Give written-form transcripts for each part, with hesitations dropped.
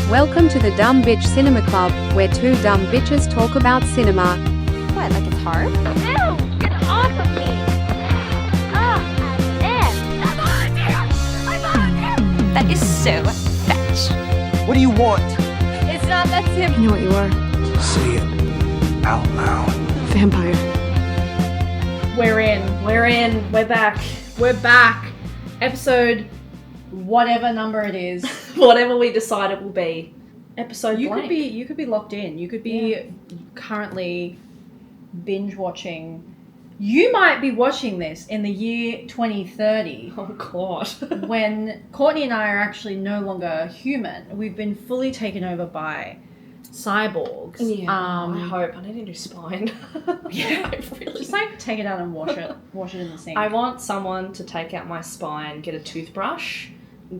Welcome to the Dumb Bitch Cinema Club, where two dumb bitches talk about cinema. What, like it's hard? Ew! Get off of me! I'm on him! That is so fetch. What do you want? It's not, that's him. You know what you are? Say it out loud. Vampire. We're back. We're back. Episode, whatever number it is. Whatever we decide it will be. Episode You blank. could be locked in. You could be currently binge watching. You might be watching this in the year 2030 Oh God. when Courtney and I are actually no longer human. We've been fully taken over by cyborgs. Yeah. I hope. I need a new spine. Yeah. I really. Just like take it out and wash it in the sink. I want someone to take out my spine, get a toothbrush,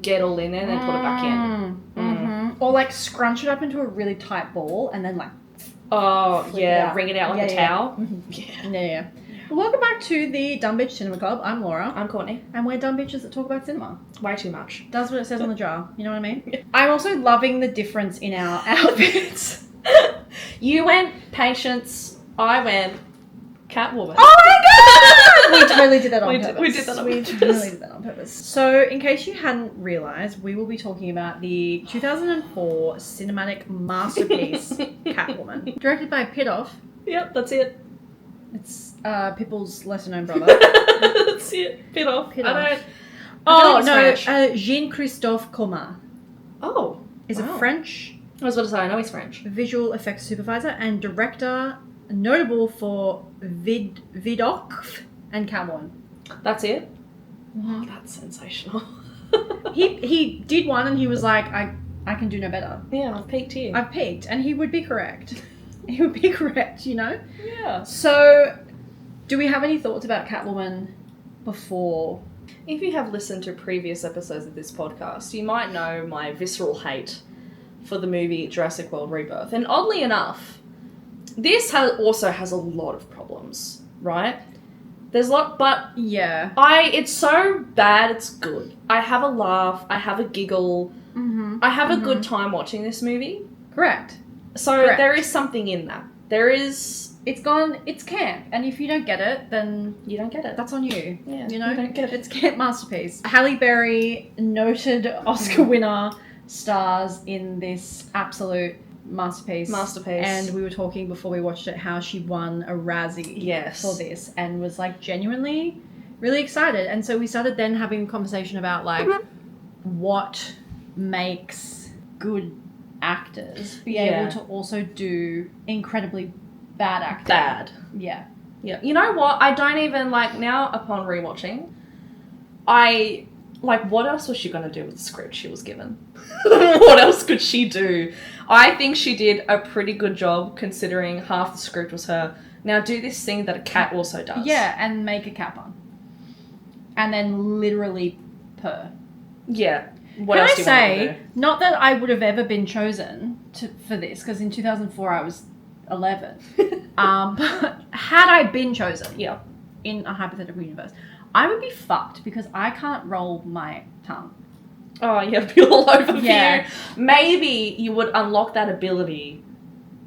get all in there, and then put it back in. Mm-hmm. Or like scrunch it up into a really tight ball and then like Oh flip yeah, it out. wring it out like a Yeah. towel. Mhm. Yeah. Well, welcome back to the Dumb Bitch Cinema Club. I'm Laura. I'm Courtney. And we're dumb bitches that talk about cinema. Way too much. Does what it says on the jar. You know what I mean? I'm also loving the difference in our outfits. You went Patience. I went Catwoman. Oh my god! We totally did that on purpose. We did that on purpose. We totally did that on purpose. So, in case you hadn't realised, we will be talking about the 2004 cinematic masterpiece, Catwoman. Directed by Pitoff. Yep, that's it. It's Pipple's lesser-known brother. That's it. Bit off. Bit I off. don't. Oh, I feel no, like he's Jean-Christophe Coma Oh, is wow. a French I was about to say, I know he's French. visual effects supervisor and director, notable for Vidoc and Catwoman. That's it? Mhm. Oh, that's sensational. He did one and he was like, I can do no better. Yeah, I've peaked here. I've peaked, and he would be correct. He would be correct, you know? Yeah. So, do we have any thoughts about Catwoman before? If you have listened to previous episodes of this podcast, you might know my visceral hate for the movie Jurassic World Rebirth. And oddly enough, this also has a lot of problems, right? There's a lot, but Yeah. it's so bad it's good. I have a laugh, I have a giggle, Mm-hmm. I have a good time watching this movie. Correct. So Correct. there is something in that. There is... It's camp, and if you don't get it, then You don't get it. that's on you. Yeah, You know? you don't get it. It's camp masterpiece. Halle Berry, noted Oscar winner, stars in this absolute masterpiece. And we were talking before we watched it how she won a Razzie Yes. for this and was like genuinely really excited. And so we started then having a conversation about like what makes good actors be Yeah. able to also do incredibly bad acting. Bad. Yeah. Yeah. You know what? I don't even, like, now upon rewatching, what else was she going to do with the script she was given? What else could she do? I think she did a pretty good job considering half the script was her. Now do this thing that a cat also does. Yeah, and make a cat bun. And then literally purr. Yeah. What Can else I do you want her to say, not that I would have ever been chosen for this, because in 2004 I was 11. But had I been chosen do? Yeah. in a hypothetical universe, I would be fucked because I can't roll my tongue. Oh, you'd be all over Yeah. you. Maybe you would unlock that ability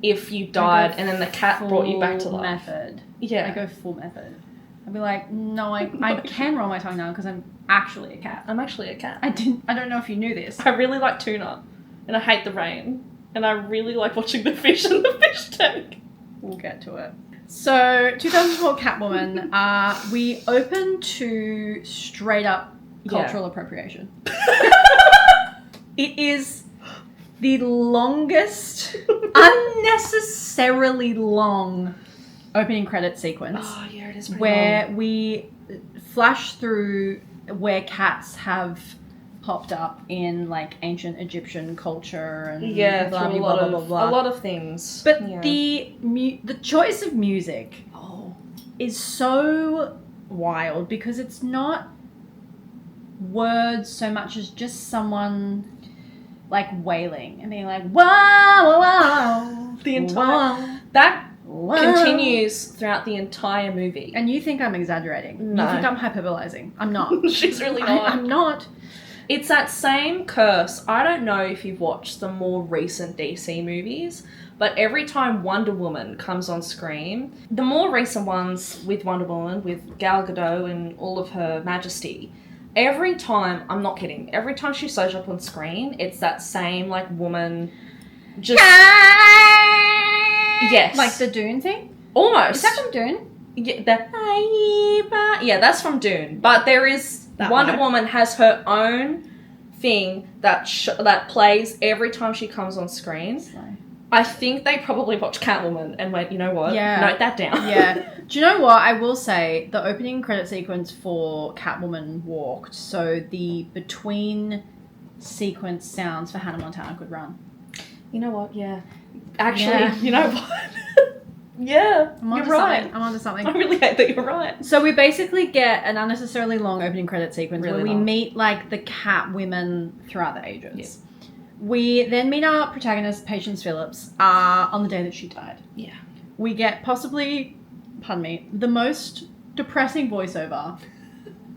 if you died and then the cat brought you back to Full life. Method. Yeah. I go full method. I'd be like, no, I can roll my tongue now because I'm actually a cat. I'm actually a cat. I don't know if you knew this. I really like tuna, and I hate the rain, and I really like watching the fish in the fish tank. We'll get to it. So, 2004 Catwoman, we open to straight up cultural appropriation. It is the longest, unnecessarily long opening credit sequence Oh yeah, it is pretty where long. we flash through where cats have popped up in like ancient Egyptian culture and Yeah, blah, through blah, blah, blah, blah. a lot of things. But yeah. the choice of music is so wild because it's not words so much as just someone like wailing and being like, wow, wow, wow. The entire- wow, that wow. continues throughout the entire movie. And you think I'm exaggerating. No. You think I'm hyperbolizing. I'm not. She's really not. I'm not. It's that same curse. I don't know if you've watched the more recent DC movies, but every time Wonder Woman comes on screen, the more recent ones with Wonder Woman, with Gal Gadot and all of her majesty, every time, I'm not kidding, every time she shows up on screen, it's that same, like, woman just... Yes. Like the Dune thing? Almost. Is that from Dune? Yeah, that's from Dune. But there is... That Wonder one. Woman has her own thing that plays every time she comes on screen. I think they probably watched Catwoman and went, you know what? Yeah. Note that down. Yeah. Do you know what? I will say the opening credit sequence for Catwoman walked, so the between sequence sounds for Hannah Montana could run. You know what? Yeah. Actually, Yeah. you know what? Yeah, I'm onto you're right. something. I'm onto something. I really hate that you're right. So we basically get an unnecessarily long opening credit sequence Really where we long. meet like the cat women throughout the ages. We then meet our protagonist, Patience Phillips, on the day that she died. Yeah. We get possibly, pardon me, the most depressing voiceover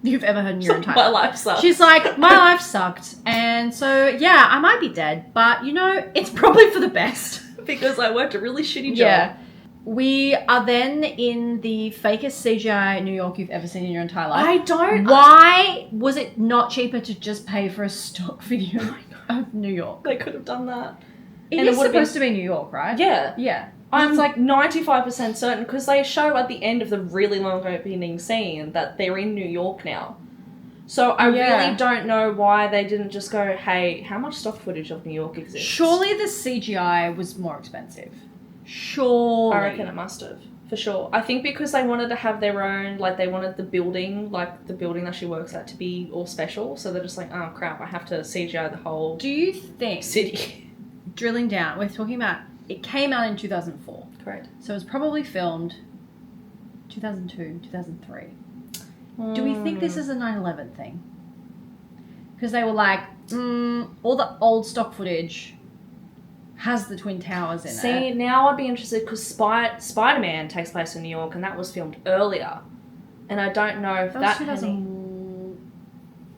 you've ever heard in your entire My life sucks. She's like, my life sucked. And so, yeah, I might be dead, but, you know, it's probably for the best. because I worked a really shitty job. Yeah. We are then in the fakest CGI New York you've ever seen in your entire life. I don't... Why was it not cheaper to just pay for a stock video of New York? They could have done that. It And is it would've supposed to be New York, right? Yeah. Yeah. I'm It's like 95% certain because they show at the end of the really long opening scene that they're in New York now. So I really don't know why they didn't just go, hey, how much stock footage of New York exists? Surely the CGI was more expensive. Surely. I reckon it must have, for sure. I think because they wanted to have their own, like they wanted the building that she works at to be all special. So they're just like, oh crap, I have to CGI the whole Do you think, city. drilling down, we're talking about, it came out in 2004. Correct. So it was probably filmed 2002, 2003. Do we think this is a 9/11 thing? Because they were like, all the old stock footage has the Twin Towers in it. See, now I'd be interested because Spider-Man takes place in New York and that was filmed earlier. And I don't know if That that was had 2000...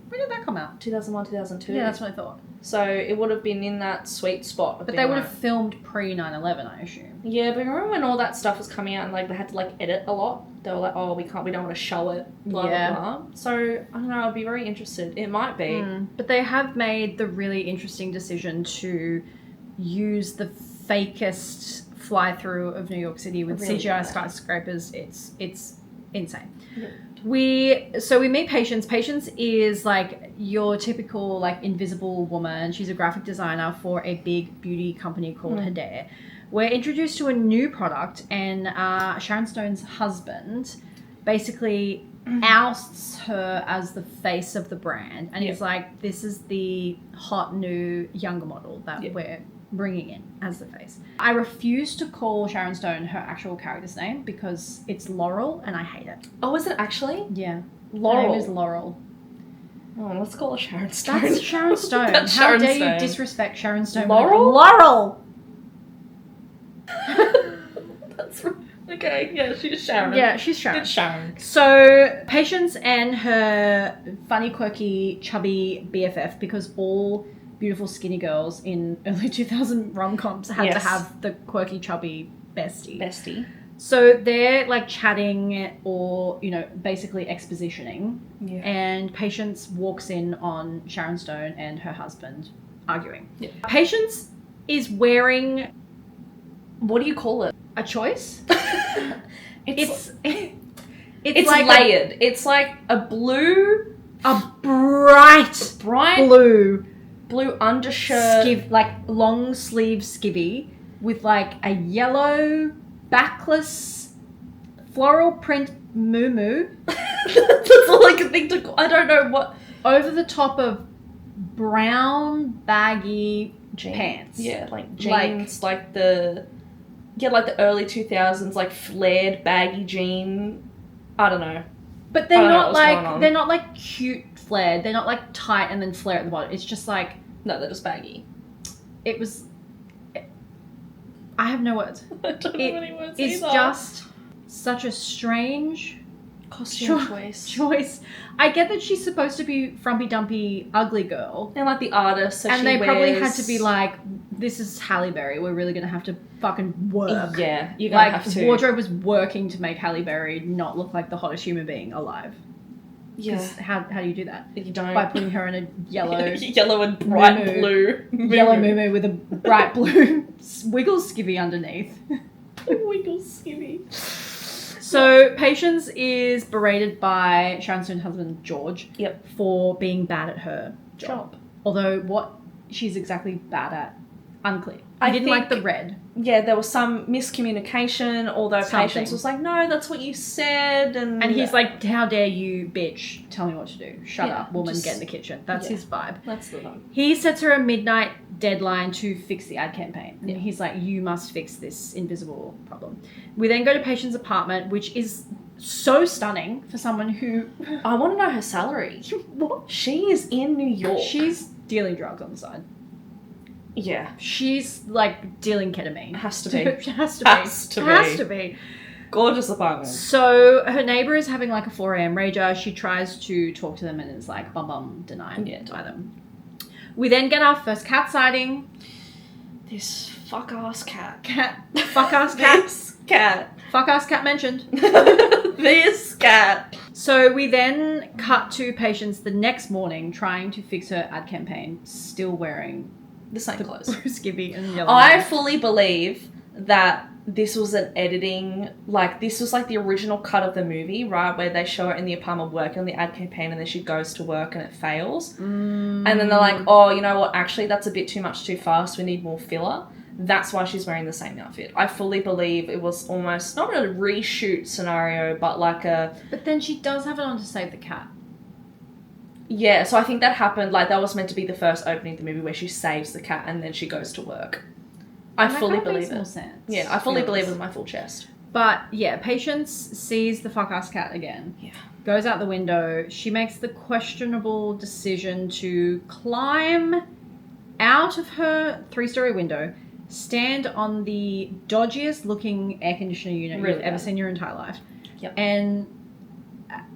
When did that come out? 2001, 2002. Yeah, that's what I thought. So it would have been in that sweet spot. Of But being they would like- have filmed pre-9/11, I assume. Yeah, but remember when all that stuff was coming out and like they had to like edit a lot? They were like, oh, we don't want to show it, blah, Yeah. blah, blah. So, I don't know, I'd be very interested. It might be. But they have made the really interesting decision to use the fakest fly-through of New York City with Really CGI bad. skyscrapers. It's insane. Yeah. We meet Patience. Patience is like your typical like invisible woman. She's a graphic designer for a big beauty company called Halle. We're introduced to a new product, and Sharon Stone's husband basically ousts her as the face of the brand, and he's like, "This is the hot new younger model that we're bringing in as the face." I refuse to call Sharon Stone her actual character's name because it's Laurel, and I hate it. Oh, is it actually? Yeah. Laurel. Her name is Laurel. Oh, let's call her Sharon Stone. That's Sharon Stone. That's How Sharon dare Stone. you disrespect Sharon Stone? Laurel? Laurel! That's okay. Yeah, she's Sharon. Yeah, she's Sharon. It's Sharon. So, Patience and her funny, quirky, chubby BFF, because all beautiful skinny girls in early 2000 rom-coms had to have the quirky, chubby bestie. So they're like chatting or, you know, basically expositioning. Yeah. And Patience walks in on Sharon Stone and her husband arguing. Yeah. Patience is wearing What do you call it? a choice. It's It's like layered. It's like a a bright blue undershirt. like long sleeve skivvy with like a yellow backless floral print muumuu That's all I can think to call. I don't know what. over the top of brown baggy pants. Yeah, like jeans, like the early 2000s, like flared baggy jean. I don't know. But they're I don't know not what's going like on. they're not like cute flared. They're not like tight and then flare at the bottom. It's just like No, they're just baggy. it was. I have no words. I don't know any words It's either. just such a strange Costume choice. I get that she's supposed to be frumpy dumpy ugly girl. And like the artist, so And she they probably had wears- to be like, this is Halle Berry. We're really going to have to fucking work. Yeah, you're gonna Like, have to. wardrobe was working to make Halle Berry not look like the hottest human being alive. Yeah, 'Cause how do you do that? you don't. By putting her in a yellow yellow and bright Moo-moo. blue. yellow moo with a bright blue wiggle skivvy underneath. Wiggle skivvy. So Patience is berated by Sharon Stone's husband George Yep. for being bad at her job. Although what she's exactly bad at, unclear. I didn't like the red. Yeah, there was some miscommunication, although Something. Patience was like, no, that's what you said. And He's like, how dare you, bitch, tell me what to do. Shut Yeah, up, woman, just- get in the kitchen. That's yeah. his vibe. That's the one. He sets her a midnight deadline to fix the ad campaign. And Yeah. he's like, you must fix this invisible problem. We then go to Patient's apartment, which is so stunning for someone who... I want to know her salary. What? She is in New York. She's dealing drugs on the side. Yeah. She's like dealing ketamine. Has to be. Has to be. Has to be. Has to be. Gorgeous apartment. So her neighbor is having like a 4 a.m. rager. She tries to talk to them and is like denied by them. We then get our first cat sighting. This fuck ass cat. Fuck ass cat. This cat. Fuck ass cat mentioned. This cat. So we then cut to Patience the next morning trying to fix her ad campaign, still wearing The same clothes. blue skivvy and yellow. I hair. fully believe that this was an editing, like, this was like the original cut of the movie, right? Where they show her in the apartment working on the ad campaign and then she goes to work and it fails. And then they're like, oh, you know what? Actually, that's a bit too much too fast. We need more filler. That's why she's wearing the same outfit. I fully believe it was almost not a reshoot scenario, but like a... But then she does have it on to save the cat. Yeah, so I think that happened, like, that was meant to be the first opening of the movie where she saves the cat and then she goes to work. I That fully kinda believe makes more it. sense, Yeah, I fully to be believe it honest. with my full chest. But yeah, Patience sees the fuck ass cat again. Yeah. Goes out the window. She makes the questionable decision to climb out of her 3-story window, stand on the dodgiest looking air conditioner unit Really you've ever bad. seen in your entire life. Yep. And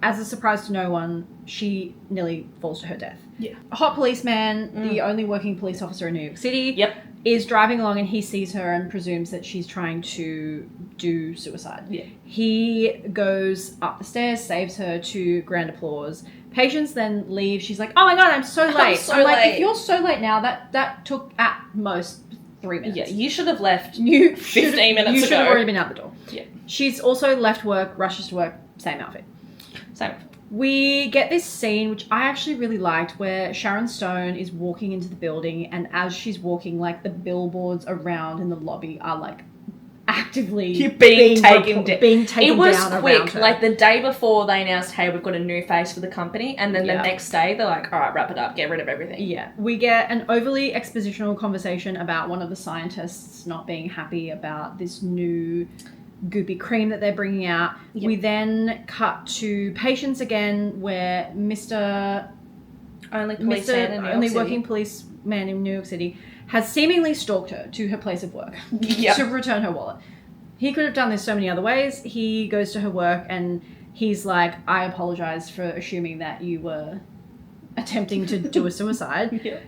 as a surprise to no one, she nearly falls to her death. Yeah. A hot policeman, the only working police officer in New York City, Yep. is driving along and he sees her and presumes that she's trying to do suicide. Yeah. He goes up the stairs, saves her to grand applause. Patience then leaves. She's like, oh my God, I'm so late. so I'm like, late. if you're so late now, that took at most 3 minutes. Yeah, you should have left. You 15 minutes You should have ago. already been out the door. Yeah. She's also left work, rushes to work, same outfit. Same. We get this scene, which I actually really liked, where Sharon Stone is walking into the building, and as she's walking, like, the billboards around in the lobby are, like, actively Being taken down. It was down quick. around her. Like, the day before they announced, hey, we've got a new face for the company, and then Yeah. the next day they're like, all right, wrap it up, get rid of everything. Yeah, we get an overly expositional conversation about one of the scientists not being happy about this new goopy cream that they're bringing out. Yep. We then cut to Patience again, where Mr. Only policeman in New York only City. working policeman in New York City, has seemingly stalked her to her place of work Yep. to return her wallet. He could have done this so many other ways. He goes to her work and he's like, I apologize for assuming that you were attempting to do a suicide. Yeah.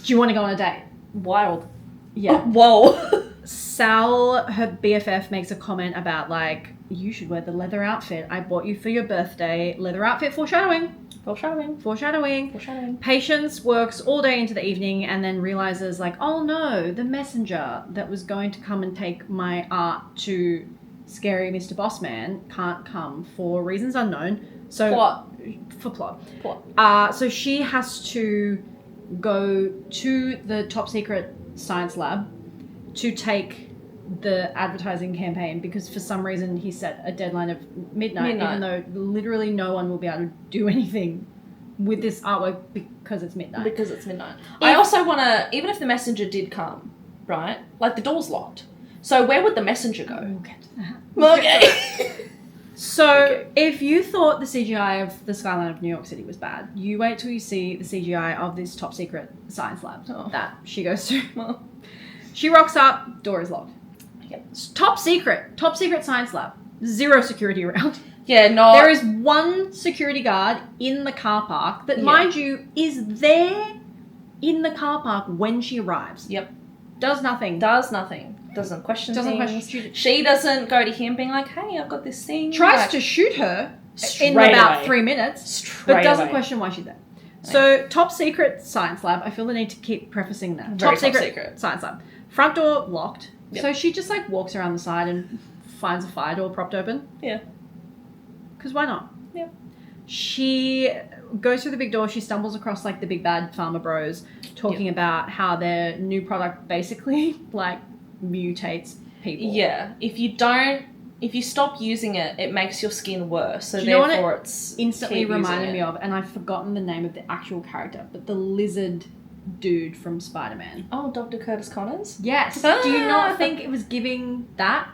Do you want to go on a date? Wild. Yeah. Whoa. Sal, her BFF, makes a comment about, like, you should wear the leather outfit I bought you for your birthday. Leather outfit foreshadowing. Foreshadowing. Patience works all day into the evening and then realizes, like, oh no, the messenger that was going to come and take my art to scary Mr. Bossman can't come for reasons unknown. So plot. So she has to go to the top secret science lab to take the advertising campaign because for some reason he set a deadline of midnight. Even though literally no one will be able to do anything with this artwork because it's midnight. Because it's midnight. I also want to, even if the messenger did come, right? Like, the door's locked. So where would the messenger go? We'll get to that. Okay. So, if you thought the CGI of the skyline of New York City was bad, you wait till you see the CGI of this top secret science lab that she goes to. Well. She rocks up, door is locked. Yep. Top secret science lab. Zero security around. Yeah, no. There is one security guard in the car park that, mind you, is there in the car park when she arrives. Yep. Does nothing. Doesn't question Doesn't things. question. She doesn't go to him being like, hey, I've got this thing. Tries to shoot her in Straight about away. 3 minutes, Straight but doesn't away. question why she's there. So, top secret science lab. I feel the need to keep prefacing that. Very top secret. Science lab. Front door locked. Yep. So she just like walks around the side and finds a fire door propped open. Yeah. Because why not? Yeah. She goes through the big door. She stumbles across like the big bad pharma bros talking about how their new product basically like mutates people. Yeah. If you stop using it, it makes your skin worse. So Do you know therefore what it it's instantly keep using reminded it. me of, and I've forgotten the name of the actual character, but the lizard dude from Spider-Man. Oh, Dr. Curtis Connors? Yes. Do you not think it was giving that?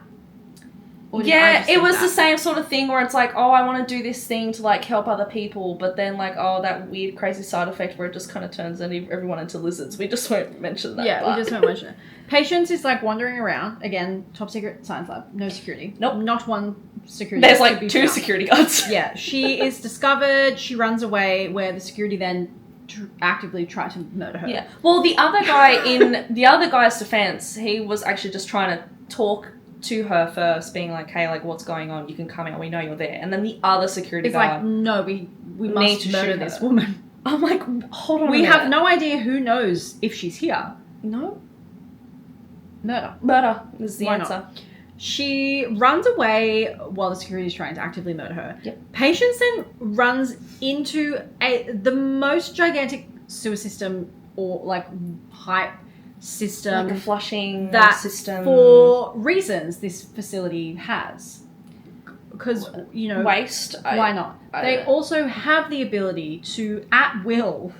Or did I Yeah, just it think was that? the same sort of thing where it's like, oh, I want to do this thing to like help other people, but then like, oh, that weird crazy side effect where it just kind of turns everyone into lizards. We just won't mention that. Yeah, but- we just won't mention it. Patience is like wandering around. Again, top secret science lab. No security. Nope. Not one security. There's to like be 2 found. security guards. Yeah, she is discovered. She runs away where the security then actively try to murder her. Yeah. Well, the other guy in the other guy's defense, he was actually just trying to talk to her first, being like, "Hey, like, what's going on? You can come out. We know you're there." And then the other security It's guard, like, no, we Need must to murder shoot this her. woman. I'm like, hold on. We a have minute. no idea who knows if she's here. no Murder. murder is the Why answer. not? She runs away while the security is trying to actively murder her. Yep. Patience then runs into the most gigantic sewer system or like pipe system Like a flushing that system for reasons this facility has. Because, you know, waste. why not? I They don't know. also have the ability to, at will,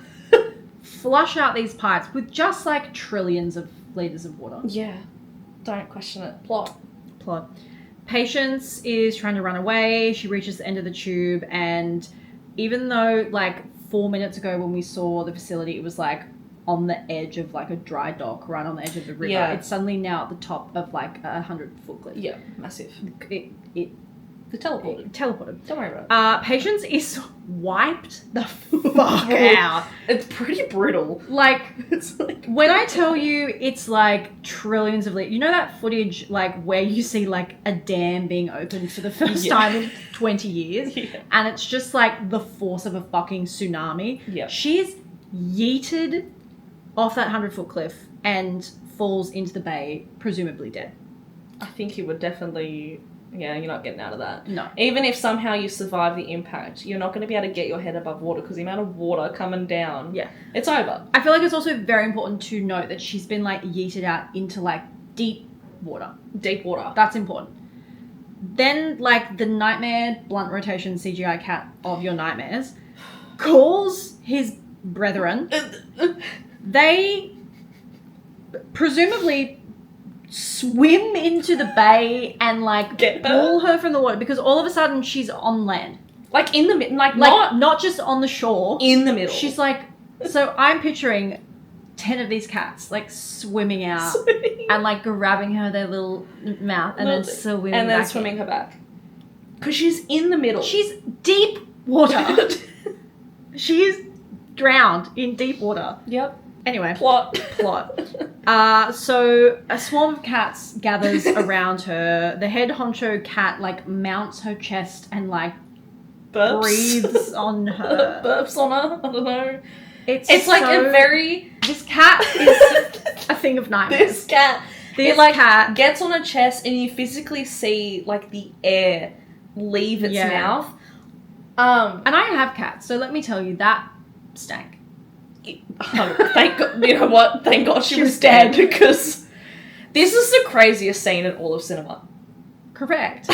flush out these pipes with just like trillions of liters of water. Yeah, don't question it. Plot. Patience is trying to run away. She reaches the end of the tube, and even though like 4 minutes ago when we saw the facility, it was like on the edge of like a dry dock, right on the edge of the river. Yeah. It's suddenly now at the top of like 100-foot cliff. Yeah, massive. It The teleported. teleported. Don't worry about it. Patience is wiped the fuck out. It's pretty brutal. Like, It's like when I tell you it's like trillions of liters, you know that footage like where you see like a dam being opened for the first Yeah. time in 20 years Yeah. and it's just like the force of a fucking tsunami. Yeah. She's yeeted off that 100-foot cliff and falls into the bay, presumably dead. I think you would definitely. Yeah, you're not getting out of that. No. Even if somehow you survive the impact, you're not going to be able to get your head above water because the amount of water coming down. Yeah. It's over. I feel like it's also very important to note that she's been like yeeted out into like deep water. Deep water. That's important. Then, like, the nightmare blunt rotation CGI cat of your nightmares calls his brethren. They presumably swim into the bay and, like, Get her? pull her from the water because all of a sudden she's on land. Like in the middle. Like Like, not just on the shore. in the middle. She's like, so I'm picturing 10 of these cats, like, swimming out. And like grabbing her their little mouth and then swimming and then back swimming in. her back. Because she's in the middle. She's deep water. She is drowned in deep water. Yep. Anyway, Plot. so a swarm of cats gathers around her. The head honcho cat like mounts her chest and like Burps. breathes on her. Burps on her. I don't know. It's like so- a very. This cat is a thing of nightmares. This cat. This it like cat gets on her chest and you physically see like the air leave its Yeah. mouth. and I have cats, so let me tell you that stank. Thank God, you know what? Thank God she was was dead dead. because this is the craziest scene in all of cinema. Correct.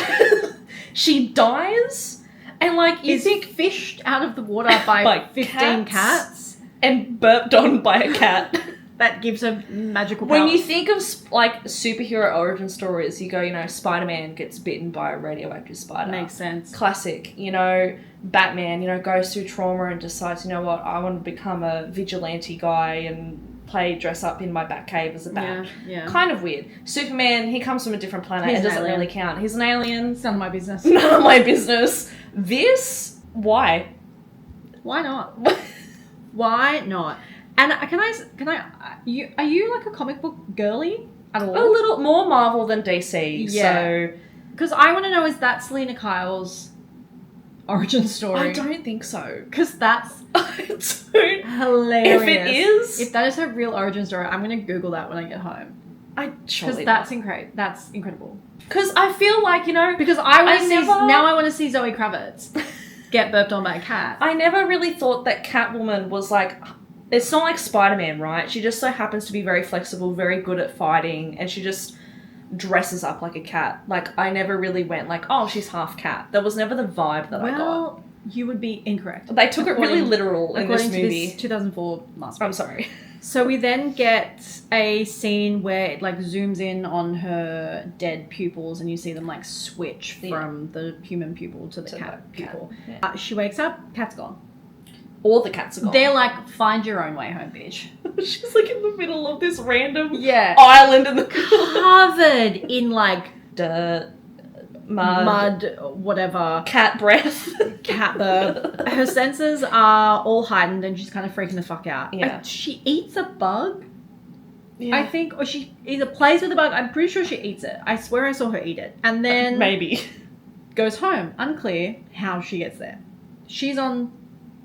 She dies and like you Is think fished out of the water by, By 15 cats? cats. and burped on by a cat. That gives her magical powers. When you think of like superhero origin stories, you go, you know, Spider-Man gets bitten by a radioactive spider. Makes sense. Classic. You know, Batman, you know, goes through trauma and decides, you know what, I want to become a vigilante guy and play dress up in my back cave as a bat. Yeah. Kind of weird. Superman, he comes from a different planet. He's It an doesn't alien. really count. He's an alien. It's none of my business. None of my business. This, why? Why not? Why not? And are you like a comic book girly at all? A little more Marvel than DC. Yeah. So Because I want to know, is that Selena Kyle's origin story? I don't think so. Because that's I don't. hilarious. If it is, If that is her real origin story, I'm going to Google that when I get home. I Because surely that's incredible. because I feel like, you know, Because I want to see, never- now I want to see Zoe Kravitz get burped on by a cat. I never really thought that Catwoman was like. It's not like Spider-Man, right? She just so happens to be very flexible, very good at fighting, and she just dresses up like a cat. Like, I never really went like, oh, she's half cat. That was never the vibe that I got. Well, you would be incorrect. They took it really According- literal in this According to movie. this 2004 masterpiece. I'm sorry. So we then get a scene where it like zooms in on her dead pupils and you see them like switch from the human pupil to the To cat the cat, pupil. yeah. She wakes up, cat's gone. All the cats are gone. They're like, find your own way home, bitch. She's like in the middle of this random Yeah. island in the Covered in like dirt, mud, whatever, cat breath. cat burp. Her senses are all heightened and she's kind of freaking the fuck out. Yeah. She eats a bug, Yeah. I think, or she either plays with the bug. I'm pretty sure she eats it. I swear I saw her eat it. And then Maybe. goes home. Unclear how she gets there. She's on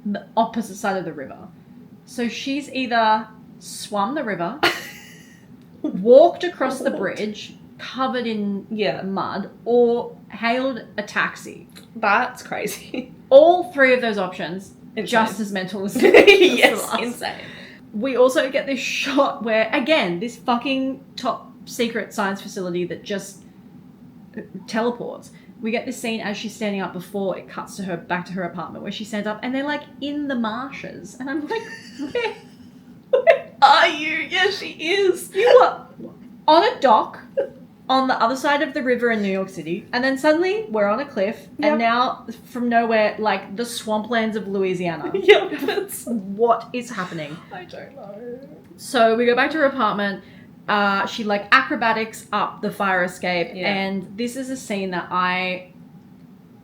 the opposite side of the river. So she's either swum the river, walked across the bridge, covered in Yeah. mud, or hailed a taxi. That's crazy. All three of those options, Insane. just as mental as Yes, as us. insane. We also get this shot where, again, this fucking top secret science facility that just teleports. We get this scene as she's standing up before it cuts to her back to her apartment where she stands up and they're like in the marshes. And I'm like, where Are you? Yeah, she is. you are on a dock on the other side of the river in New York City, and then suddenly we're on a cliff, Yep. and now from nowhere, like the swamplands of Louisiana. Yep, that's... What is happening? I don't know. So we go back to her apartment. She like acrobatics up the fire escape, Yeah. and this is a scene that I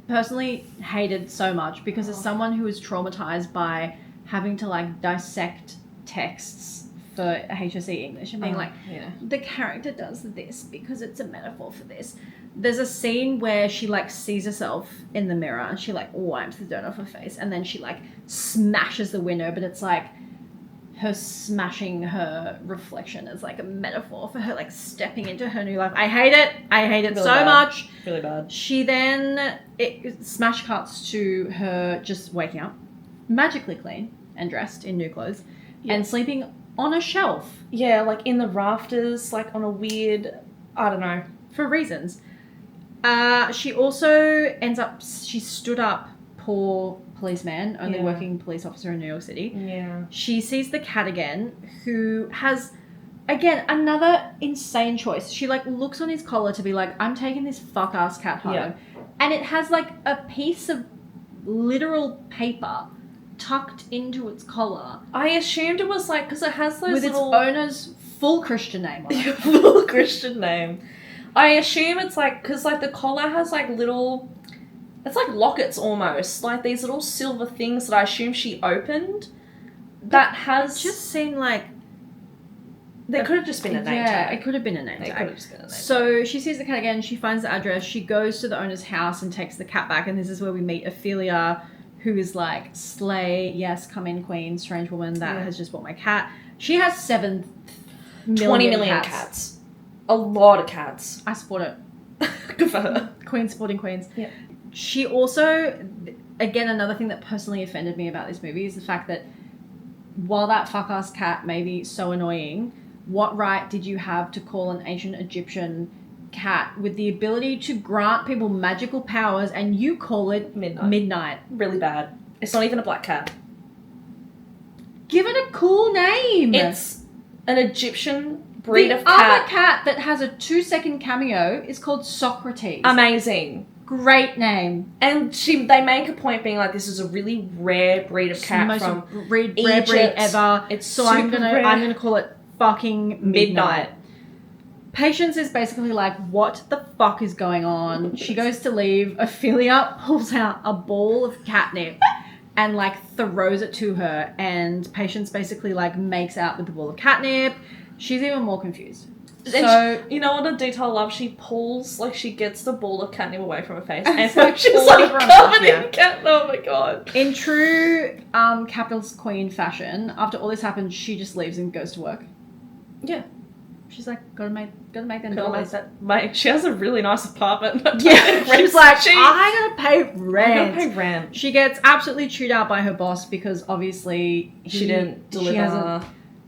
personally hated so much because as someone who is traumatized by having to like dissect texts for HSE English and being like, yeah. the character does this because it's a metaphor for this. There's a scene where she like sees herself in the mirror and she like wipes the dirt off her face and then she like smashes the window, but it's like her smashing her reflection is like a metaphor for her like stepping into her new life. I hate it. I hate it Really so bad. much. Really bad. She then, smash cuts to her just waking up, magically clean and dressed in new clothes, and sleeping on a shelf Yeah, like in the rafters, like on a weird, I don't know. for reasons. She also ends up, she stood up, poor policeman, only Yeah. working police officer in New York City. Yeah. She sees the cat again, who has, again, another insane choice. She, like, looks on his collar to be like, I'm taking this fuck-ass cat home. Yeah. And it has, like, a piece of literal paper tucked into its collar I assumed it was like, because it has those with little... its owner's full Christian name on it. full Christian name. I assume it's like, because like the collar has like little, it's like lockets almost, like these little silver things that I assume she opened. That It has just seemed like... there could have just been a name Yeah, tag. it could have been a name It tag. could have just been a name So she sees the cat again, she finds the address, she goes to the owner's house and takes the cat back, and this is where we meet Ophelia, who is like, slay, yes, come in queen, strange woman that has just bought my cat. She has 7 million 20 million cats. A lot of cats. I support it. Good for her. Queen supporting queens. Yeah. She also, again, another thing that personally offended me about this movie is the fact that while that fuck-ass cat may be so annoying, what right did you have to call an ancient Egyptian cat with the ability to grant people magical powers and you call it midnight? Really bad. It's not even a black cat. Give it a cool name. It's an Egyptian breed the of cat. other cat that has a 2-second cameo is called Socrates. Amazing. Great name. And they make a point being like, this is a really rare breed of cat Most from rare breed Egypt. ever. It's so I'm super gonna rare. call it fucking midnight. Patience is basically like, what the fuck is going on? She goes to leave. Ophelia pulls out a ball of catnip and like throws it to her, and Patience basically like makes out with the ball of catnip. She's even more confused. So you know what a detail I love? She pulls, like, she gets the ball of catnip away from her face, And and it's like she's all like over her covered mouth, yeah. in catnip. Oh my god! in true capitalist queen fashion, after all this happens, she just leaves and goes to work. Yeah, She's like, gotta make them Could I make dollars. that? Mate, she has a really nice apartment. Yeah, she's like, cheap. I gotta pay I rent. gotta pay rent. She gets absolutely chewed out by her boss because obviously She didn't deliver. She hasn't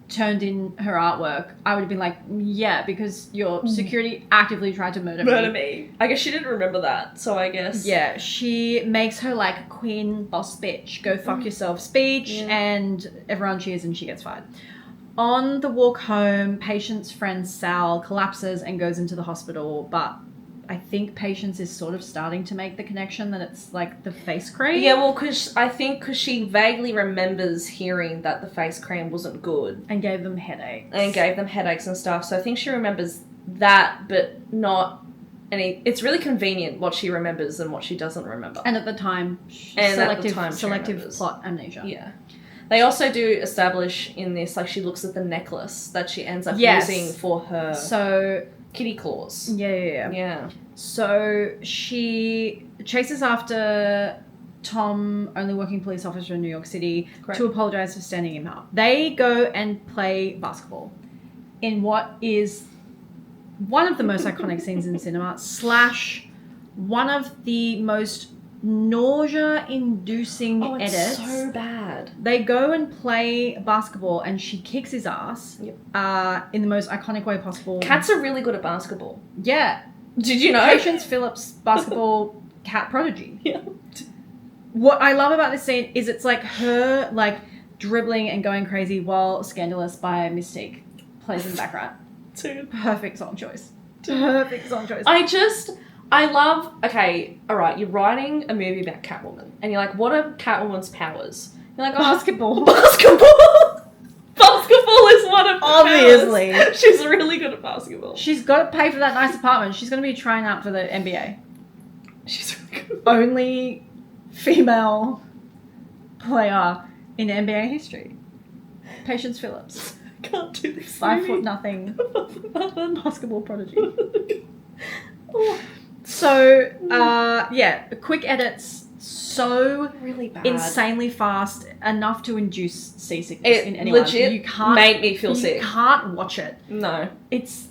turned in her artwork. I would have been like, yeah, because your security actively tried to murder me. I guess she didn't remember that, so I guess. Yeah, she makes her like queen boss bitch, go fuck yourself speech, and everyone cheers and she gets fired. On the walk home, Patience's friend Sal collapses and goes into the hospital, but I think Patience is sort of starting to make the connection that it's like the face cream. Yeah, well, because she vaguely remembers hearing that the face cream wasn't good And gave them headaches. and gave them headaches and stuff. So I think she remembers that, but not any. It's really convenient what she remembers and what she doesn't remember. And at the time, selective remembers. plot amnesia. Yeah. They also do establish in this, like, she looks at the necklace that she ends up Yes. using for her So, kitty claws. yeah. Yeah. So she chases after Tom, only working police officer in New York City, Correct. to apologize for standing him up. They go and play basketball in what is one of the most iconic scenes in cinema, / one of the most nausea-inducing Oh, it's edits. so bad. They go and play basketball and she kicks his ass in the most iconic way possible. Cats are really good at basketball. Yeah. Did you know? Patience Phillips, basketball cat prodigy. Yeah. What I love about this scene is it's like her like dribbling and going crazy while Scandalous by Mystique plays in the background. Dude. Perfect song choice. I love, okay, alright, you're writing a movie about Catwoman, and you're like, what are Catwoman's powers? You're like, oh, Basketball. basketball! Basketball is one of her Obviously. powers. She's really good at basketball. She's got to pay for that nice apartment. She's going to be trying out for the NBA. She's really good. Only female player in NBA history. Patience Phillips. I can't do this. 5'0" basketball prodigy. So, quick edits, so Really bad. insanely fast, enough to induce seasickness It in anyone. legit You can't made me feel sick. You can't watch it. No. It's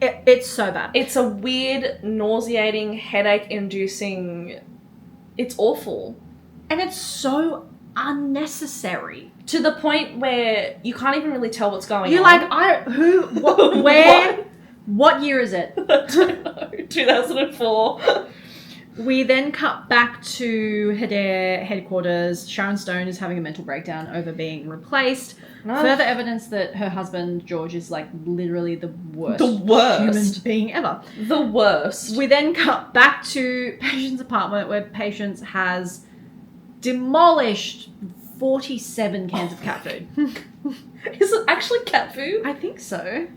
so bad. It's a weird, nauseating, headache-inducing... It's awful. And it's so unnecessary. To the point where you can't even really tell what's going You're on. like, what, where, what year is it? I don't know. 2004. We then cut back to Hader headquarters. Sharon Stone is having a mental breakdown over being replaced. No. Further evidence that her husband, George, is like literally the worst human being ever. The worst. We then cut back to Patience's apartment where Patience has demolished 47 cans of cat food. Is it actually cat food? I think so.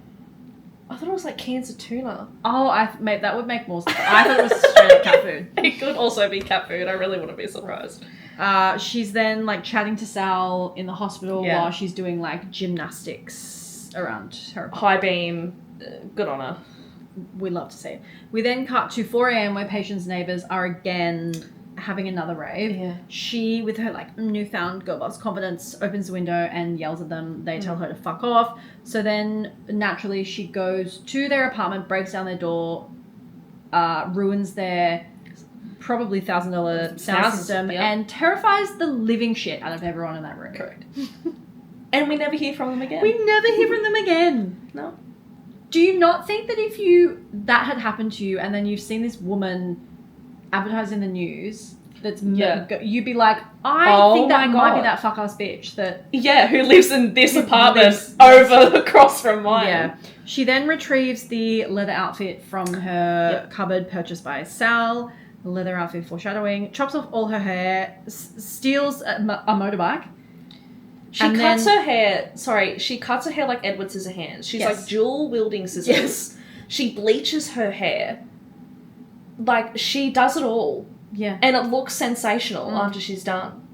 I thought it was like cans of tuna. Oh, that would make more sense. I thought it was straight up cat food. It could also be cat food. I really wouldn't be surprised. She's then like chatting to Sal in the hospital Yeah. while she's doing like gymnastics around her apartment. High beam. Good on her. We love to see it. We then cut to 4 a.m. where Patient's neighbors are again having another rave. Yeah. She, with her like newfound girl boss confidence, opens the window and yells at them. They tell her to fuck off. So then naturally she goes to their apartment, breaks down their door, ruins their probably $1,000 sound system, yep. and terrifies the living shit out of everyone in that room. Correct. And we never hear from them again. We never hear from them again. No. Do you not think that if that had happened to you and then you've seen this woman advertised in the news that's Yeah. you'd be like, I Oh think that my might be God. that fuck-ass bitch that... Yeah, who lives in this Who apartment lives- across from mine. Yeah. She then retrieves the leather outfit from her cupboard purchased by Sal. The leather outfit foreshadowing. Chops off all her hair. Steals a motorbike. She And cuts then- her hair. Sorry, she cuts her hair like Edward Scissorhands. She's Yes. like dual wielding scissors. Yes. She bleaches her hair. Like, she does it all. Yeah. And it looks sensational after she's done.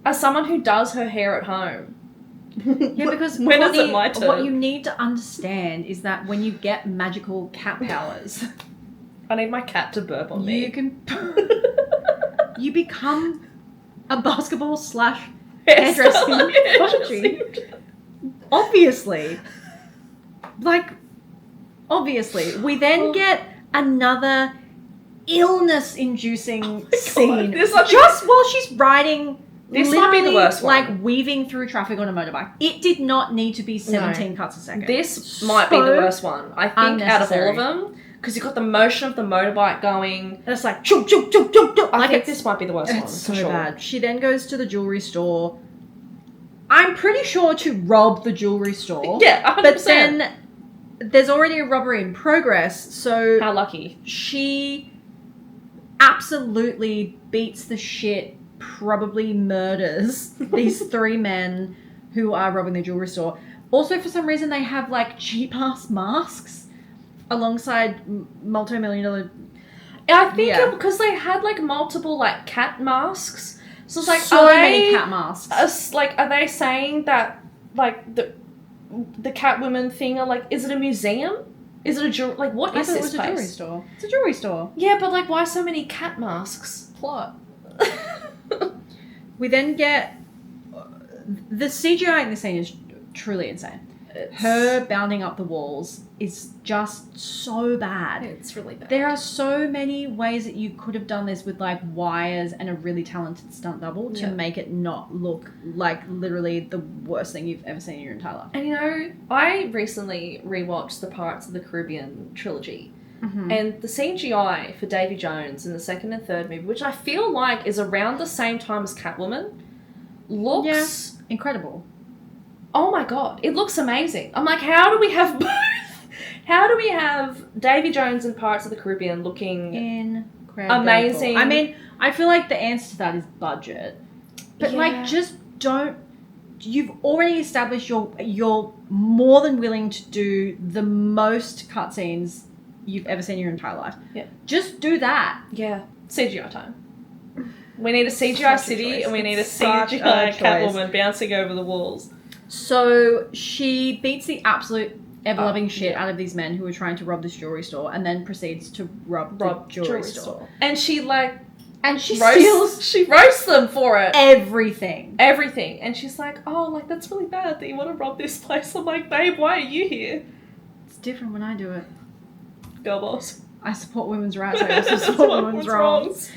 As someone who does her hair at home. Yeah, because when is Courtney, it my turn? what you need to understand is that when you get magical cat powers, I need my cat to burp on me. you can you become a basketball / Hairstyle. hairdressing country. Obviously. Like, obviously. We then get another illness-inducing scene. This might be- just while she's riding... This might be the literally, worst one. like, weaving through traffic on a motorbike. It did not need to be 17 cuts a second. This might be the worst one. I think out of all unnecessary. of them, because you've got the motion of the motorbike going. And it's like, choo, choo, choo, choo, choo. I Like, think it's this might be the worst one. It's for so sure. bad. She then goes to the jewelry store. I'm pretty sure to rob the jewelry store. Yeah, 100%. But then there's already a robbery in progress, so How lucky. she absolutely beats the shit, probably murders these 3 men who are robbing the jewelry store. Also, for some reason, they have like cheap-ass masks alongside multi-million-dollar... I think Yeah. because they had like multiple like cat masks. So it's like, so are many they, cat masks. Like, are they saying that like the Catwoman thing? Are like, is it a museum? Is it a jewelry? Like, what I is thought it this was a place? jewelry store. It's a jewelry store. Yeah, but like, why so many cat masks? Plot. We then get... The CGI in this scene is truly insane. Her bounding up the walls is just so bad. It's really bad. There are so many ways that you could have done this with like wires and a really talented stunt double to Yeah. make it not look like literally the worst thing you've ever seen in your entire life. And you know, I recently rewatched the Pirates of the Caribbean trilogy. Mm-hmm. And the CGI for Davy Jones in the second and third movie, which I feel like is around the same time as Catwoman, looks... Incredible. Oh my god, it looks amazing. I'm like, how do we have both? How do we have Davy Jones and Pirates of the Caribbean looking... Incredible. Amazing. I mean, I feel like the answer to that is budget. But Yeah. like, just don't... You've already established you're more than willing to do the most cutscenes you've ever seen in your entire life. Yeah. Just do that. Yeah, CGI time. We need a CGI Such a city choice. and we need a It's such a CGI choice. Catwoman bouncing over the walls. So she beats the absolute ever-loving shit yeah. out of these men who are trying to rob this jewelry store and then proceeds to rob the jewelry store. And she like And she steals she roasts them for it. everything. Everything. And she's like, oh, like, that's really bad that you want to rob this place. I'm like, babe, why are you here? It's different when I do it. Girl boss. I support women's rights. I also support women's wrongs.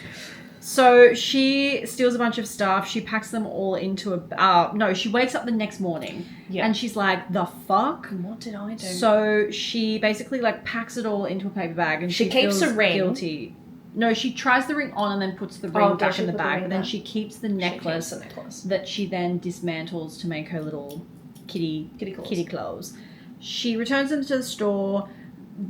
So she steals a bunch of stuff. She packs them all into a... no, she wakes up the next morning Yeah. and she's like, the fuck? What did I do? So she basically like packs it all into a paper bag and She she keeps feels a ring. guilty. No, she tries the ring on and then puts the ring Oh, does back she in the put the bag. ring But then back? she keeps the She necklace keeps the necklace. that she then dismantles to make her little kitty Kitty claws. clothes. She returns them to the store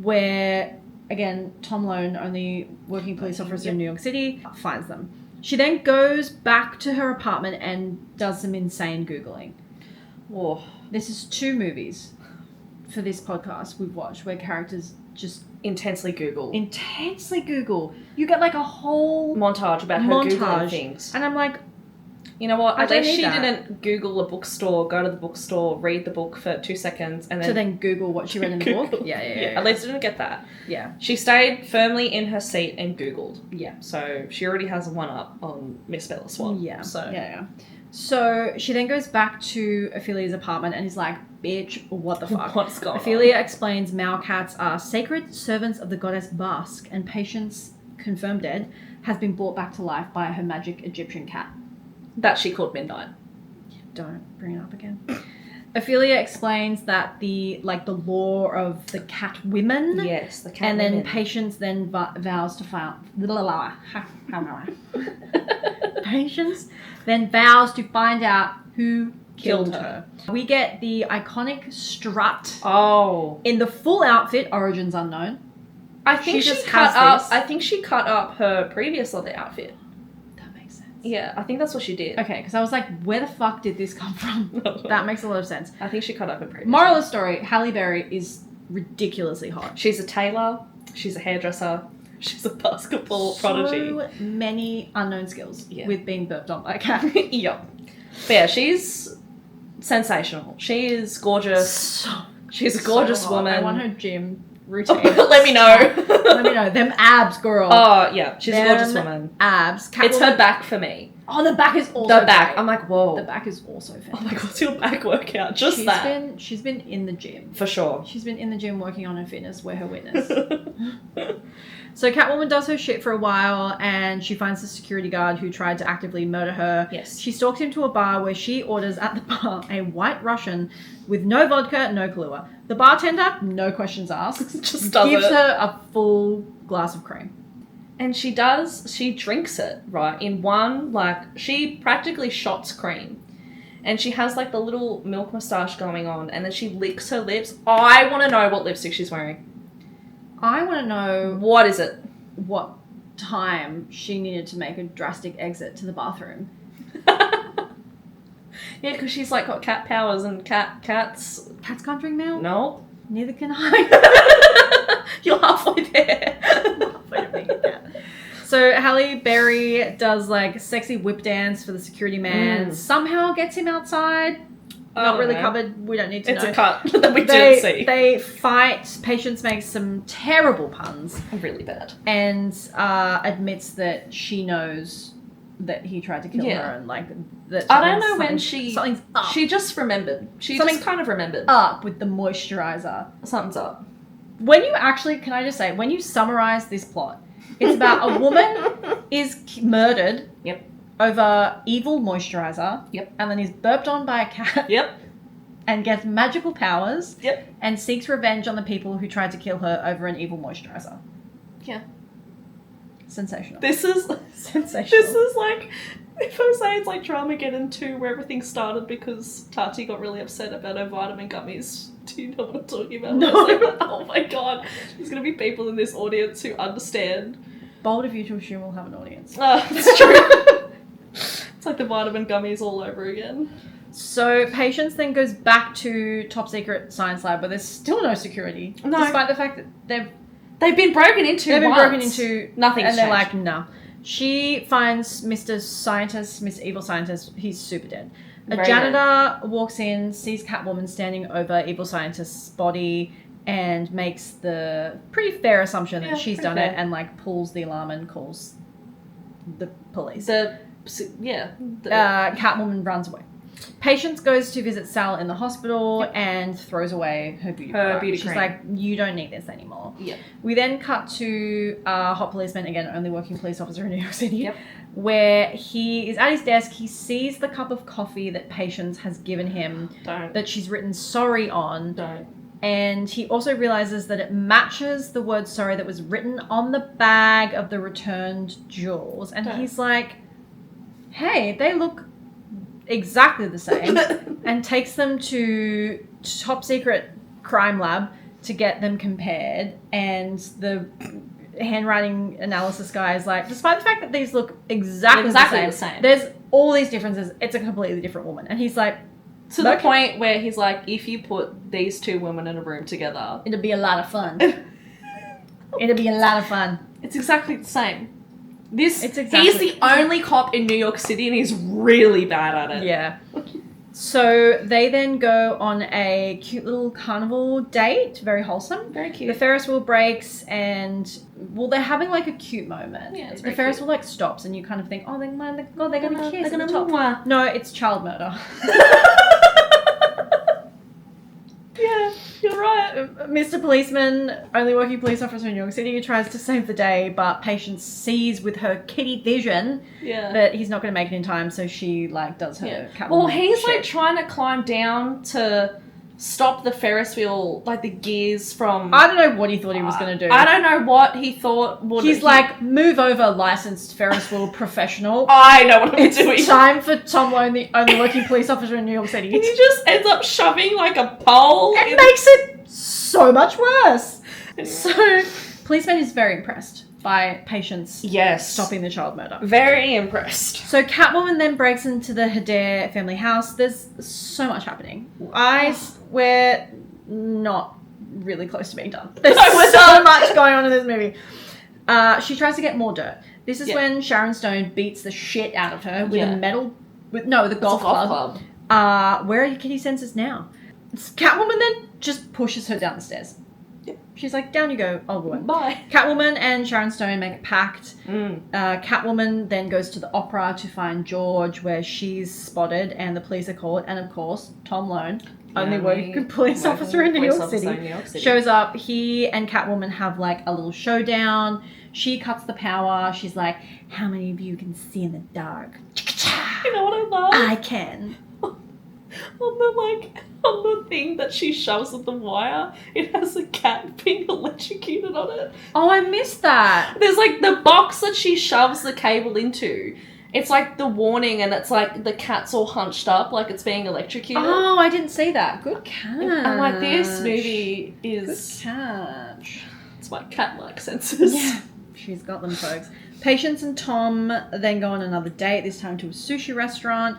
where, again, Tom Lone, only working police officer in New York City, finds them. She then goes back to her apartment and does some insane Googling. Whoa. This is 2 movies for this podcast we've watched where characters just Intensely Google. intensely Google. You get like a whole montage about her Googling montage. things. And I'm like, You know what? I At don't least she need that. didn't Google a bookstore, go to the bookstore, read the book for 2 seconds, and then... to then Google what she read in the book. Google. Yeah. At least didn't get that. Yeah. She stayed firmly in her seat and Googled. Yeah. So she already has a 1-up on Miss Bella Swan. Yeah. So Yeah. So she then goes back to Ophelia's apartment and is like, bitch, what the fuck? what's going Ophelia explains Malcats are sacred servants of the goddess Basque, and Patience, confirmed dead, has been brought back to life by her magic Egyptian cat. on? That she called Midnight. Don't bring it up again. Ophelia explains that the law of the Catwomen. Yes, the Catwoman. And then Patience then vows to find. Patience then vows to find out who killed her. We get the iconic strut. Oh. In the full outfit, origins unknown. I think she cut up her previous leather outfit. That makes sense. Yeah, I think that's what she did. Okay, because I was like, where the fuck did this come from? That makes a lot of sense. I think she cut up her previous Moral one. of the story, Halle Berry is ridiculously hot. She's a tailor. She's a hairdresser. She's a basketball prodigy. So many unknown skills with being burped on by a cat. Yep. But yeah, she's sensational. She is gorgeous. She's a gorgeous So hot. woman. I want her gym routine. Let me know. Let me know. Them abs, girl. Oh, yeah. She's a gorgeous Them woman. Abs. It's her back for me. Oh, the back is also The back. great. I'm like, whoa. The back is also fantastic. Oh my god, what's your back workout? Just that. She's been in the gym. For sure. She's been in the gym working on her fitness. We're her witness. So Catwoman does her shit for a while and she finds the security guard who tried to actively murder her. Yes. She stalks him to a bar where she orders at the bar a white Russian with no vodka, no Kahlua. The bartender, no questions asked, Just does gives it. her a full glass of cream. And she drinks it, right? In one, she practically shots cream. And she has, the little milk moustache going on. And then she licks her lips. I want to know what lipstick she's wearing. I want to know What is it? what time she needed to make a drastic exit to the bathroom. Yeah, because she's, got cat powers and cats... Cats can't drink milk? No. Neither can I. You're halfway there. Halfway to being a cat. So Halle Berry does sexy whip dance for the security man. Somehow gets him outside. Not really covered. We don't need to know. It's a cut that we didn't see. They fight. Patience makes some terrible puns Really bad. and admits that she knows that he tried to kill her and that. I don't know when something's up. She just remembered. She Something's just kind of remembered. up with the moisturizer. Something's up. When you actually, can I just say, when you summarize this plot, it's about a woman is murdered. Yep. Over evil moisturizer. Yep. And then is burped on by a cat. Yep. And gets magical powers. Yep. And seeks revenge on the people who tried to kill her over an evil moisturizer. Yeah. Sensational. This is sensational. This is if I say it's like Dramageddon 2 where everything started because Tati got really upset about her vitamin gummies. Do you know what I'm talking about? No. I was like, oh my god, there's going to be people in this audience who understand. Bold of you to assume we'll have an audience. It's true. It's like the vitamin gummies all over again. So Patience then goes back to top secret science lab where there's still no security. No. Despite the fact that They've been broken into they've been once. broken into. Nothing's And they're changed. like, no. She finds Mr. Scientist, Mr. Evil Scientist, he's super dead. A Very janitor walks in, sees Catwoman standing over Evil Scientist's body and makes the pretty fair assumption that she's done it and pulls the alarm and calls the police. Catwoman runs away. Patience goes to visit Sal in the hospital and throws away her beauty product. She's cream. like, you don't need this anymore. Yep. We then cut to a hot policeman, again, only working police officer in New York City, where he is at his desk. He sees the cup of coffee that Patience has given him that she's written sorry on. And he also realizes that it matches the word sorry that was written on the bag of the returned jewels. And he's like, hey, they look exactly the same, and takes them to top secret crime lab to get them compared. And the handwriting analysis guy is like, despite the fact that these look exactly the same, there's all these differences, it's a completely different woman. And he's like, to the point where he's like, if you put these two women in a room together, it'd be a lot of fun. It'd be a lot of fun. It's exactly the same. It's exactly. He's the only cop in New York City and he's really bad at it. Yeah. So they then go on a cute little carnival date, very wholesome. Very cute. The Ferris wheel breaks and, they're having a cute moment. Yeah, it's the very Ferris cute. wheel stops and you kind of think, oh, they're going to kiss. They're at gonna the top. No, it's child murder. Yeah, you're right. Mr. Policeman, only working police officer in New York City, tries to save the day, but Patience sees with her kitty vision that he's not going to make it in time, so she, like, does her Catwoman Well, he's, shit. like, trying to climb down to stop the Ferris wheel, like, the gears from... I don't know what he thought he was going to do. I don't know what he thought... He's like, move over, licensed Ferris wheel professional. I know what I'm doing. It's time for Tom Lone, the only working police officer in New York City. And he just ends up shoving, like, a pole. It makes it so much worse. So, policeman is very impressed by Patience stopping the child murder. Very impressed. So Catwoman then breaks into the Hader family house. There's so much happening. We're not really close to being done. There's so much going on in this movie. She tries to get more dirt. This is when Sharon Stone beats the shit out of her with the golf club. Where are your kitty senses now? Catwoman then just pushes her down the stairs. She's like, down you go, old woman. Bye. Catwoman and Sharon Stone make a pact. Catwoman then goes to the opera to find George, where she's spotted and the police are called. And of course, Tom Lone, only working police officer in New York City, shows up. He and Catwoman have like a little showdown. She cuts the power. She's like, how many of you can see in the dark? You know what I love? I can. On the thing that she shoves with the wire, it has a cat being electrocuted on it. Oh, I missed that. There's like the box that she shoves the cable into. It's like the warning, and it's like the cat's all hunched up, like it's being electrocuted. Oh, I didn't see that. Good catch. And like this movie is... Good catch. It's my cat-like senses. Yeah, she's got them, folks. Patience and Tom then go on another date, this time to a sushi restaurant.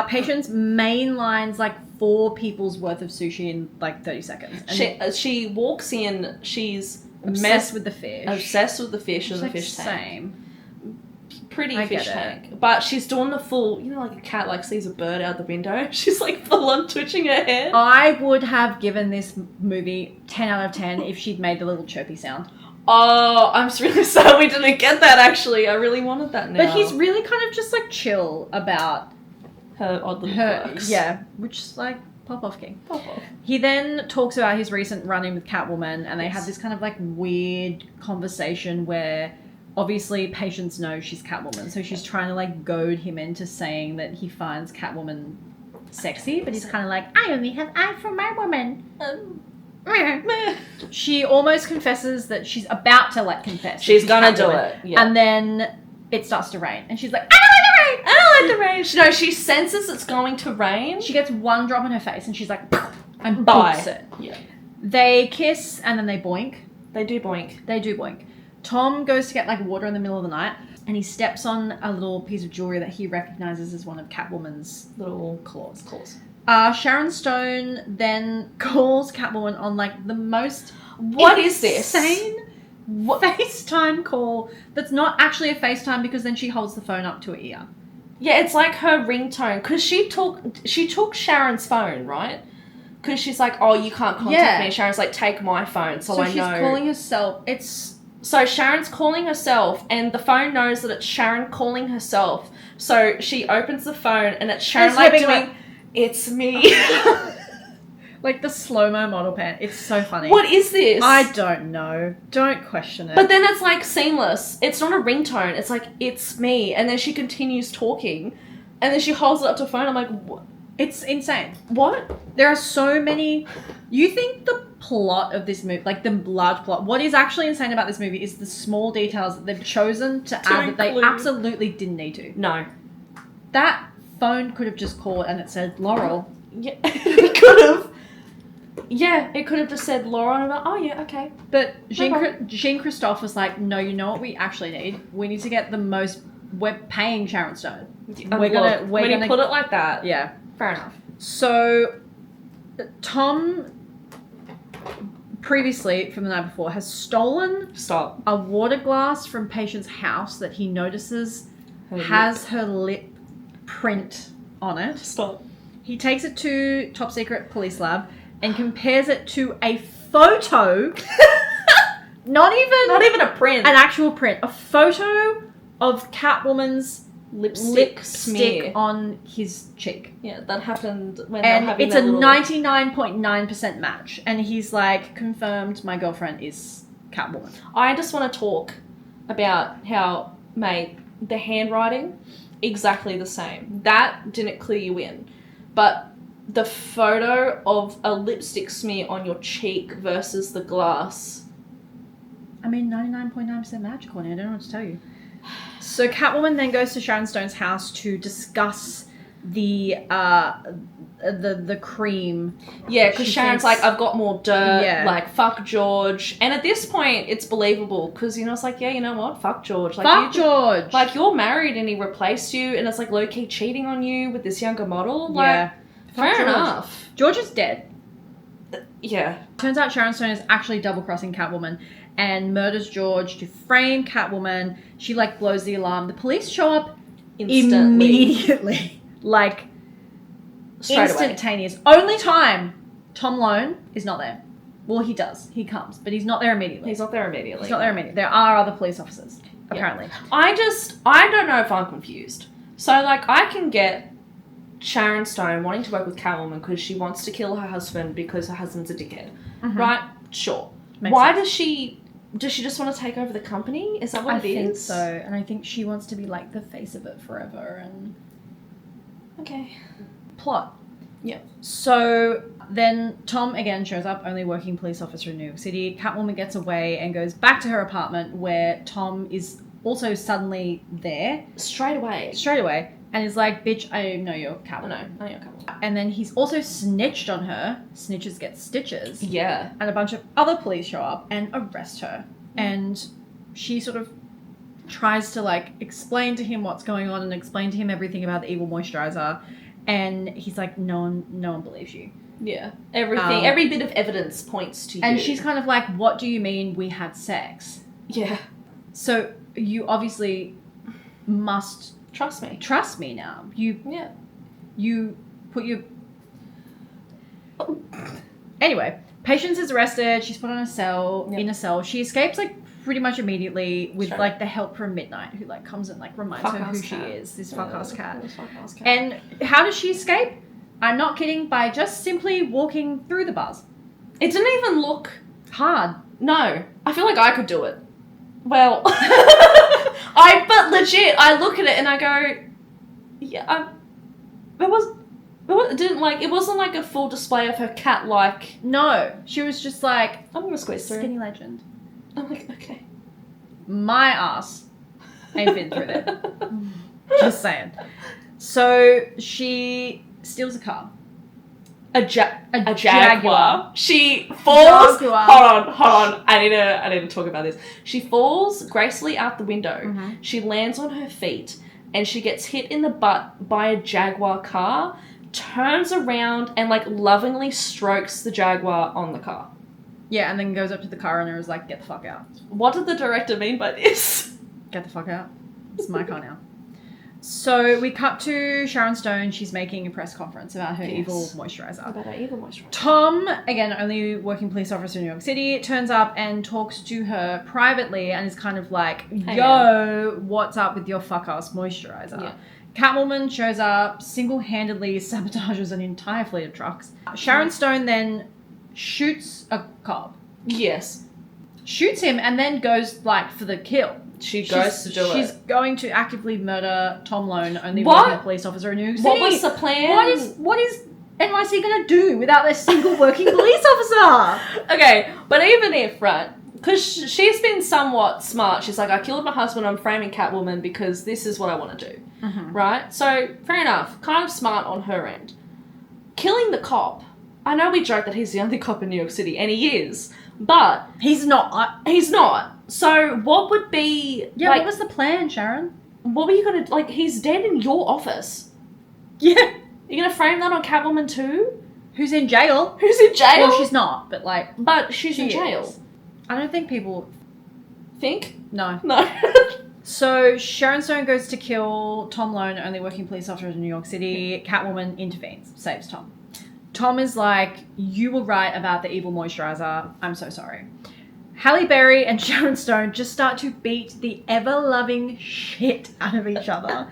Patience mainlines like 4 people's worth of sushi in like 30 seconds. And she walks in, she's obsessed with the fish. Obsessed with the fish and the like, fish tank. Same. Pretty fish tank. But she's doing the full, you know, like a cat like sees a bird out the window. She's like full on twitching her head. I would have given this movie 10 out of 10 if she'd made the little chirpy sound. Oh, I'm really sorry we didn't get that actually. I really wanted that now. But he's really kind of just like chill about her odd little quirks. Yeah, which is like pop-off king. Pop-off. He then talks about his recent run-in with Catwoman, and they have this kind of like weird conversation where obviously Patience knows she's Catwoman, so she's trying to like goad him into saying that he finds Catwoman sexy, but he's kind of like, I only have eyes for my woman. She almost confesses that she's about to confess. She's gonna Catwoman, do it. Yeah. And then it starts to rain, and she's like, I don't like the rain. No, she senses it's going to rain. She gets one drop in her face, and she's like, and Bye. books it. Yeah. They kiss, and then they boink. They do boink. They do boink. Tom goes to get like water in the middle of the night, and he steps on a little piece of jewelry that he recognizes as one of Catwoman's Little claws. Sharon Stone then calls Catwoman on like the most What is this? insane FaceTime call that's not actually a FaceTime, because then she holds the phone up to her ear. Yeah, it's like her ringtone, because she took Sharon's phone, right? Because she's like, oh, you can't contact me. And Sharon's like, take my phone, so I know. So she's calling herself. So Sharon's calling herself, and the phone knows that it's Sharon calling herself. So she opens the phone, and it's Sharon like doing, it's me. Like the slow-mo model pan. It's so funny. What is this? I don't know. Don't question it. But then it's like seamless. It's not a ringtone. It's like, it's me. And then she continues talking, and then she holds it up to her phone. I'm like, what? It's insane. What? There are so many... You think the plot of this movie, like the large plot, what is actually insane about this movie is the small details that they've chosen to add that they absolutely didn't need to. No. That phone could have just called and it said Laurel. Yeah, it could have. Yeah, it could have just said Laura, and I'm like, oh yeah, okay. But Jean Christophe was like, no, you know what we actually need? We need to get the most... We're paying Sharon Stone. When you put it like that, yeah. Fair enough. So, Tom, previously, from the night before, has stolen a water glass from Patient's house that he notices has her lip print on it. Stop. He takes it to Top Secret Police Lab and compares it to a photo. Not even a print. An actual print. A photo of Catwoman's lipstick smear. on his cheek. Yeah, that happened when they were And having it's that a little... 99.9% match. And he's like, confirmed my girlfriend is Catwoman. I just want to talk about how, mate, the handwriting, exactly the same. That didn't clue you in. But the photo of a lipstick smear on your cheek versus the glass. I mean, 99.9% match, Courtney. I don't know what to tell you. So Catwoman then goes to Sharon Stone's house to discuss the cream. Yeah, because She Sharon's thinks- like, I've got more dirt, Yeah. like, fuck George. And at this point, it's believable, because, you know, it's like, yeah, you know what, fuck George. Like, Fuck George! Like, you're married and he replaced you, and it's like low-key cheating on you with this younger model. Like, yeah. Fuck fair George. enough. George is dead. Yeah. Turns out Sharon Stone is actually double-crossing Catwoman and murders George to frame Catwoman. She, like, blows the alarm. The police show up Instantly. immediately. Like, Straight away. instantaneous. Only time Tom Lone is not there. Well, he does. He comes, but he's not there immediately. He's not there immediately. He's not there immediately. There are other police officers, apparently. I don't know if I'm confused. So, like, I can get Sharon Stone wanting to work with Catwoman because she wants to kill her husband because her husband's a dickhead. Mhm. Right? Sure. Makes Why sense. does she just want to take over the company? Is that what I it is? think so, and I think she wants to be like the face of it forever and Okay. plot. Yeah. So then Tom again shows up, only working police officer in New York City. Catwoman gets away and goes back to her apartment where Tom is also suddenly there Straight away. and is like, bitch, I know you're I Catwoman. know you're Catwoman. And then he's also snitched on her. Snitches get stitches. Yeah. And a bunch of other police show up and arrest her. And she sort of tries to like explain to him what's going on and explain to him everything about the evil moisturizer. And he's like, no one believes you. Yeah. Everything, every bit of evidence points to you. And she's kind of like, what do you mean we had sex? Yeah. So you obviously must Trust me. trust me now. Yeah. You put your... Anyway, Patience is arrested. She's put on a cell, Yep. in a cell. She escapes like pretty much immediately with Sure. like the help from Midnight, who like comes and like reminds her who Fuck-ass she cat. is. This fuck-ass cat. This fuck-ass cat. And how does she escape? I'm not kidding, by just simply walking through the bars. It didn't even look... Hard. No. I feel like I could do it. Well... but legit, I look at it and I go... Yeah, it wasn't like a full display of her cat-like... No, she was just like, I'm gonna squeeze through. skinny legend. I'm like, okay. My ass ain't been through there. Just saying. So she steals a car. A Jaguar. Jaguar. She falls. Jaguar. Hold on. I need to talk about this. She falls gracefully out the window. Mhm. She lands on her feet, and she gets hit in the butt by a Jaguar car. Turns around and like lovingly strokes the Jaguar on the car. Yeah, and then goes up to the car owner and is like, get the fuck out. What did the director mean by this? Get the fuck out. It's my car now. So we cut to Sharon Stone. She's making a press conference about her Yes. evil moisturizer. About our evil moisturizer. Tom, again, only working police officer in New York City, turns up and talks to her privately and is kind of like, Hey, yo, what's up with your fuck-ass moisturizer? Yeah. Catwoman shows up, single-handedly sabotages an entire fleet of trucks. Sharon Stone then shoots a cop. Yes. Shoots him and then goes, like, for the kill. She goes to do She's it. going to actively murder Tom Lone, only What? working police officer in New York City. What was the plan? What is NYC gonna do without their single working police officer? Okay, but even if, right, because she's been somewhat smart. She's like, I killed my husband, I'm framing Catwoman because this is what I want to do. Mm-hmm. Right? So, fair enough. Kind of smart on her end. Killing the cop. I know we joke that he's the only cop in New York City, and he is, but He's not. he's not. So, what would be, Yeah, like, what was the plan, Sharon? what were you going to, like, he's dead in your office. Yeah. You're going to frame that on Catwoman too? Who's in jail? Who's in jail? Well, she's not, but like, But she's she in jail. is. I don't think people... Think? No. No. So Sharon Stone goes to kill Tom Lone, only working police officer in New York City. Catwoman intervenes, saves Tom. Tom is like, you were right about the evil moisturizer. I'm so sorry. Halle Berry and Sharon Stone just start to beat the ever-loving shit out of each other.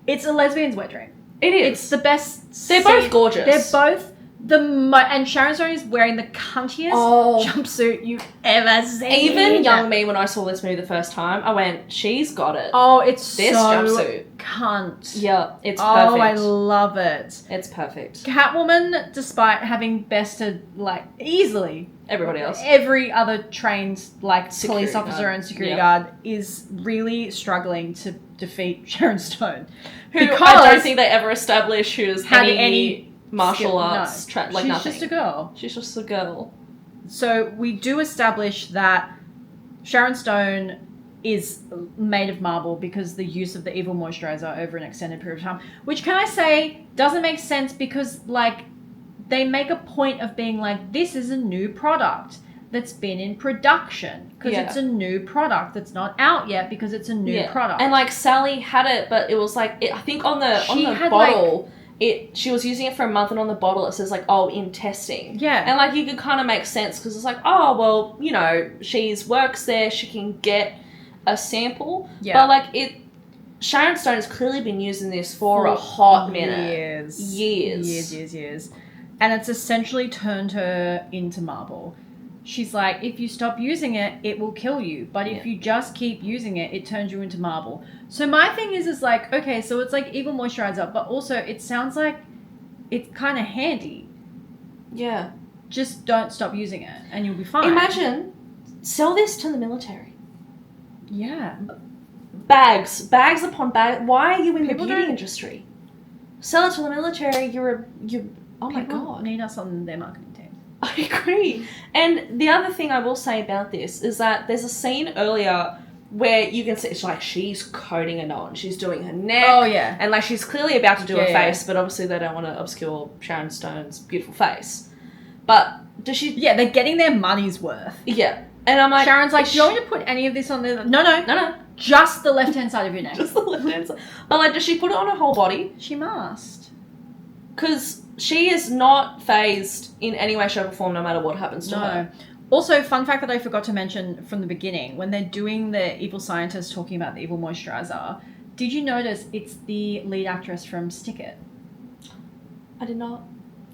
It's a lesbian's wet dream. It is. It's the best. They're both gorgeous. They're both and Sharon Stone is wearing the cuntiest jumpsuit you've ever seen. Even young me, when I saw this movie the first time, I went, she's got it. Oh, it's this so jumpsuit. Cunt. Yeah, it's perfect. Oh, I love it. It's perfect. Catwoman, despite having bested, like, easily Everybody else. every other trained, like, Security police officer guard. and security Yeah. guard, is really struggling to defeat Sharon Stone. Who I don't think they ever established who has had any any martial skill. arts, No. like she's nothing. just a girl. She's just a girl. So we do establish that Sharon Stone is made of marble because the use of the evil moisturizer over an extended period of time, which, can I say, doesn't make sense because, like, they make a point of being like, this is a new product that's been in production because it's a new product that's not out yet because it's a new product. And like Sally had it, but it was like I think on the had, bottle, she was using it for a month, and on the bottle it says like, oh, in testing. Yeah. And like you could kind of make sense because it's like, oh well, you know, she's works there, she can get a sample. Yeah. But like Sharon Stone has clearly been using this for a hot minute. Years. And it's essentially turned her into marble. She's like, if you stop using it, it will kill you. But if you just keep using it, it turns you into marble. So my thing is like, okay, so it's like evil moisturizer, but also it sounds like it's kind of handy. Yeah. Just don't stop using it and you'll be fine. Imagine, sell this to the military. Yeah. Bags upon bags. Why are you in People the beauty don't- industry? Sell it to the military. You're. Oh my People god. need us on their marketing team. I agree. And the other thing I will say about this is that there's a scene earlier where you can see it's like she's coating it on. She's doing her neck. Oh, yeah. And like she's clearly about to do her Yeah. face, but obviously they don't want to obscure Sharon Stone's beautiful face. But does she? Yeah, they're getting their money's worth. Yeah. And I'm like, Sharon's like, do you want me to put any of this on there? No. Just the left-hand side of your neck. Just the left hand side. But like, does she put it on her whole body? She must. Because she is not phased in any way, shape, or form, no matter what happens to her. Also, fun fact that I forgot to mention from the beginning, when they're doing the evil scientist talking about the evil moisturizer, did you notice it's the lead actress from Stick It? I did not.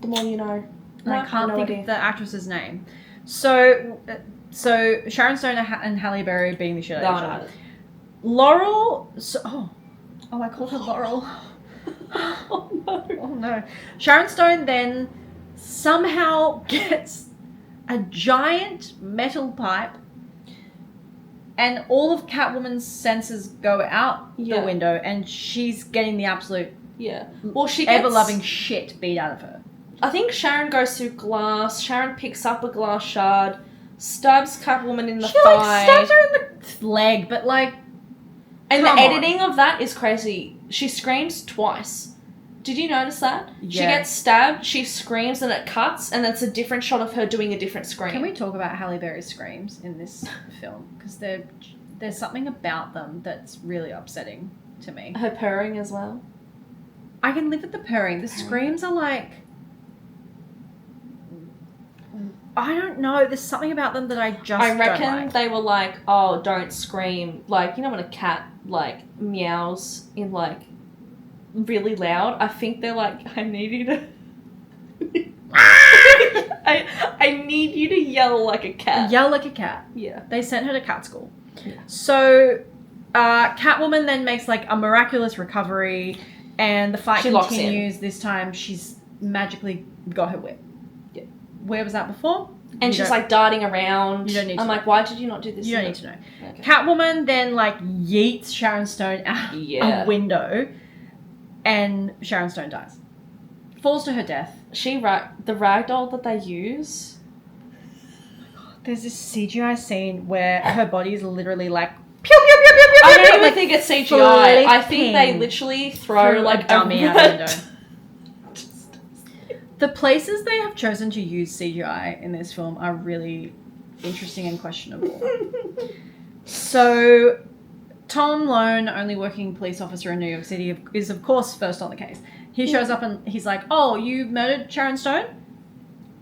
The more you know. And I can't think of the actress's name. So Sharon Stone and Halle Berry being the shit out of each other. Laurel... I called her Laurel. Oh no. Oh no. Sharon Stone then somehow gets a giant metal pipe and all of Catwoman's senses go out the window and she's getting the absolute Well, she gets... ever-loving shit beat out of her. I think Sharon goes through glass. Sharon picks up a glass shard, stabs Catwoman in the She thigh. like stabs her in the leg, but like... And the come on. editing of that is crazy. She screams twice. Did you notice that? Yeah. She gets stabbed, she screams, and it cuts, and that's a different shot of her doing a different scream. Can we talk about Halle Berry's screams in this film? Because there's something about them that's really upsetting to me. Her purring as well. I can live with the purring. The screams are like... I don't know. There's something about them that I just I reckon don't like. they were like, oh, don't scream. Like, you know when a cat, like, meows in, like, really loud? I think they're like, I need you to... I need you to yell like a cat. Yell like a cat. Yeah. They sent her to cat school. Yeah. So, Catwoman then makes, like, a miraculous recovery, and the fight She locks in. continues. This time, she's magically got her whip. Yeah. Where was that before? And she's like darting around. You don't need to I'm know. like, why did you not do this? You don't need to know. Okay. Catwoman then, like, yeets Sharon Stone out Yeah. a window, and Sharon Stone dies. Falls to her death. The ragdoll that they use. There's this CGI scene where her body is literally like, pew, pew, pew, pew, pew, I pew, don't even like, think it's CGI. I think they flipping literally throw through like a dummy out red- the window. The places they have chosen to use CGI in this film are really interesting and questionable. So, Tom Lone, only working police officer in New York City, is of course first on the case. He shows up and he's like, oh, you murdered Sharon Stone?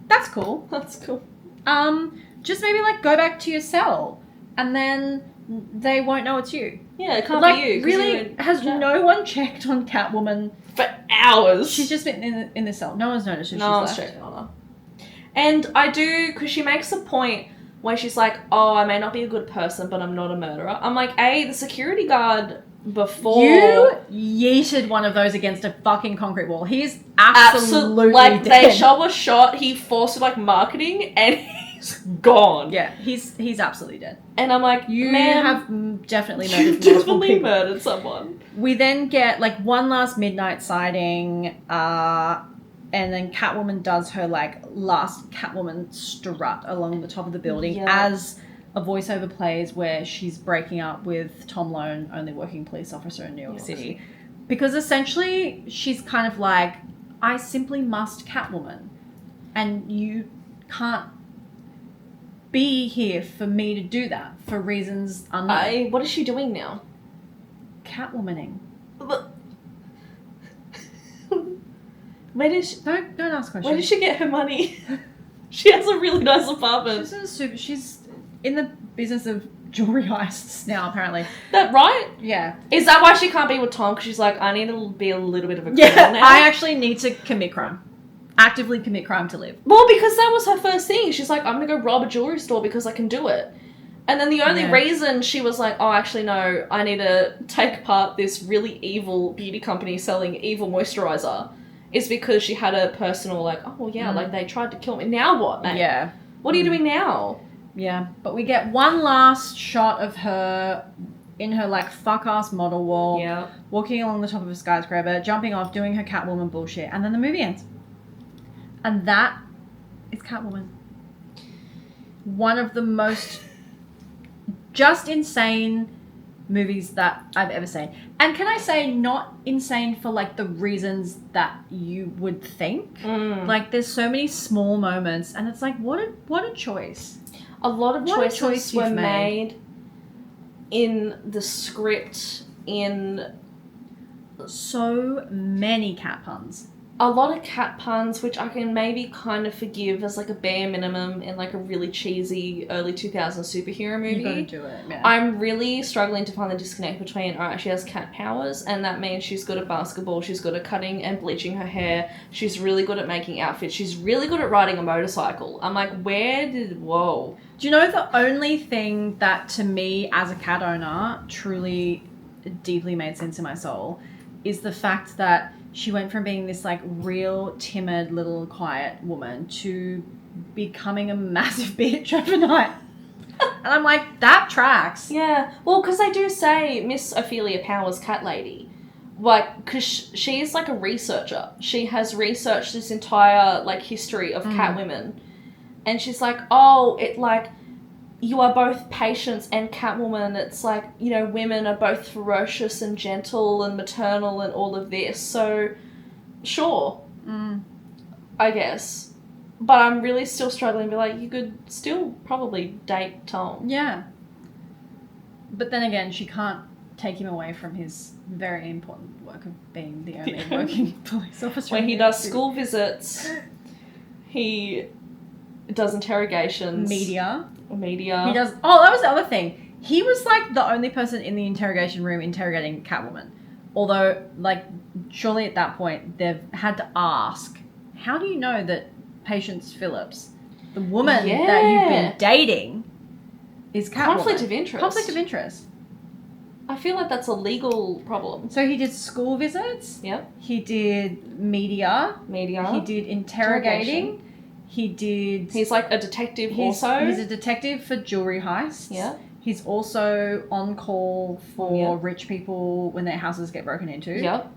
That's cool. That's cool. Just maybe like go back to your cell and then they won't know it's you. Yeah, it can't Like, be you. 'cause really, you're in has jail. no one checked on Catwoman? For hours. She's just been in the cell. No one's noticed who No one's she's left. checking on her. And I do, because she makes a point where she's like, oh, I may not be a good person, but I'm not a murderer. I'm like, the security guard before... You yeeted one of those against a fucking concrete wall. He is absolutely like, dead. they show a shot, he forced like marketing, and he's gone. Yeah, he's absolutely dead. And I'm like, You man, have definitely you murdered multiple definitely people. murdered someone. We then get like one last midnight sighting, and then Catwoman does her like last Catwoman strut along the top of the building Yeah. as a voiceover plays where she's breaking up with Tom Lone, only working police officer in New York City. Because essentially she's kind of like, I simply must Catwoman, and you can't be here for me to do that for reasons unknown. What is she doing now? Catwomaning. Where did she, Don't ask questions. where did she get her money? She has a really nice apartment. She's in the business of jewelry heists now, apparently. That right? Yeah. Is that why she can't be with Tom? Because she's like, I need to be a little bit of a criminal Yeah, now. I actually need to commit crime. Actively commit crime to live. Well, because that was her first thing. She's like, I'm going to go rob a jewelry store because I can do it. And then the only Yeah. reason she was like, oh, actually, no, I need to take apart this really evil beauty company selling evil moisturizer is because she had a personal, like, oh, yeah, like, they tried to kill me. Now what, mate? Yeah. What are you doing now? Yeah. But we get one last shot of her in her, like, fuck-ass model walk, Yeah. walking along the top of a skyscraper, jumping off, doing her Catwoman bullshit, and then the movie ends. And that is Catwoman. One of the most just insane movies that I've ever seen. And can I say not insane for like the reasons that you would think? Like there's so many small moments and it's like what a choice. A lot of What a choices choice were you've made made. in the script, in So many cat puns. a lot of cat puns, which I can maybe kind of forgive as like a bare minimum in like a really cheesy early 2000s superhero movie. You gotta do it. Yeah. I'm really struggling to find the disconnect between, alright, she has cat powers, and that means she's good at basketball, she's good at cutting and bleaching her hair, she's really good at making outfits, she's really good at riding a motorcycle. I'm like, whoa. Do you know the only thing that to me as a cat owner truly deeply made sense in my soul is the fact that she went from being this like real timid little quiet woman to becoming a massive bitch overnight. And I'm like, that tracks. Yeah, well, because they do say Miss Ophelia Powers Cat Lady. Like, because she's like a researcher. She has researched this entire like history of cat women. And she's like, oh, it like, you are both Patience and Catwoman. It's like, you know, women are both ferocious and gentle and maternal and all of this. So, sure. I guess. But I'm really still struggling to be like, you could still probably date Tom. Yeah. But then again, she can't take him away from his very important work of being the only working police officer. When in he New York does City. school visits, he does interrogations. Media. Media. He does. Oh, that was the other thing. He was like the only person in the interrogation room interrogating Catwoman. Although, like, surely at that point they've had to ask, how do you know that Patience Phillips, the woman that you've been dating, is Catwoman? Conflict of interest. Conflict of interest. I feel like that's a legal problem. So he did school visits. Yep. He did media. Media. He did interrogating. He did. He's like a detective He's also. a detective for jewelry heists. Yeah. He's also on call for Yep. rich people when their houses get broken into. Yep.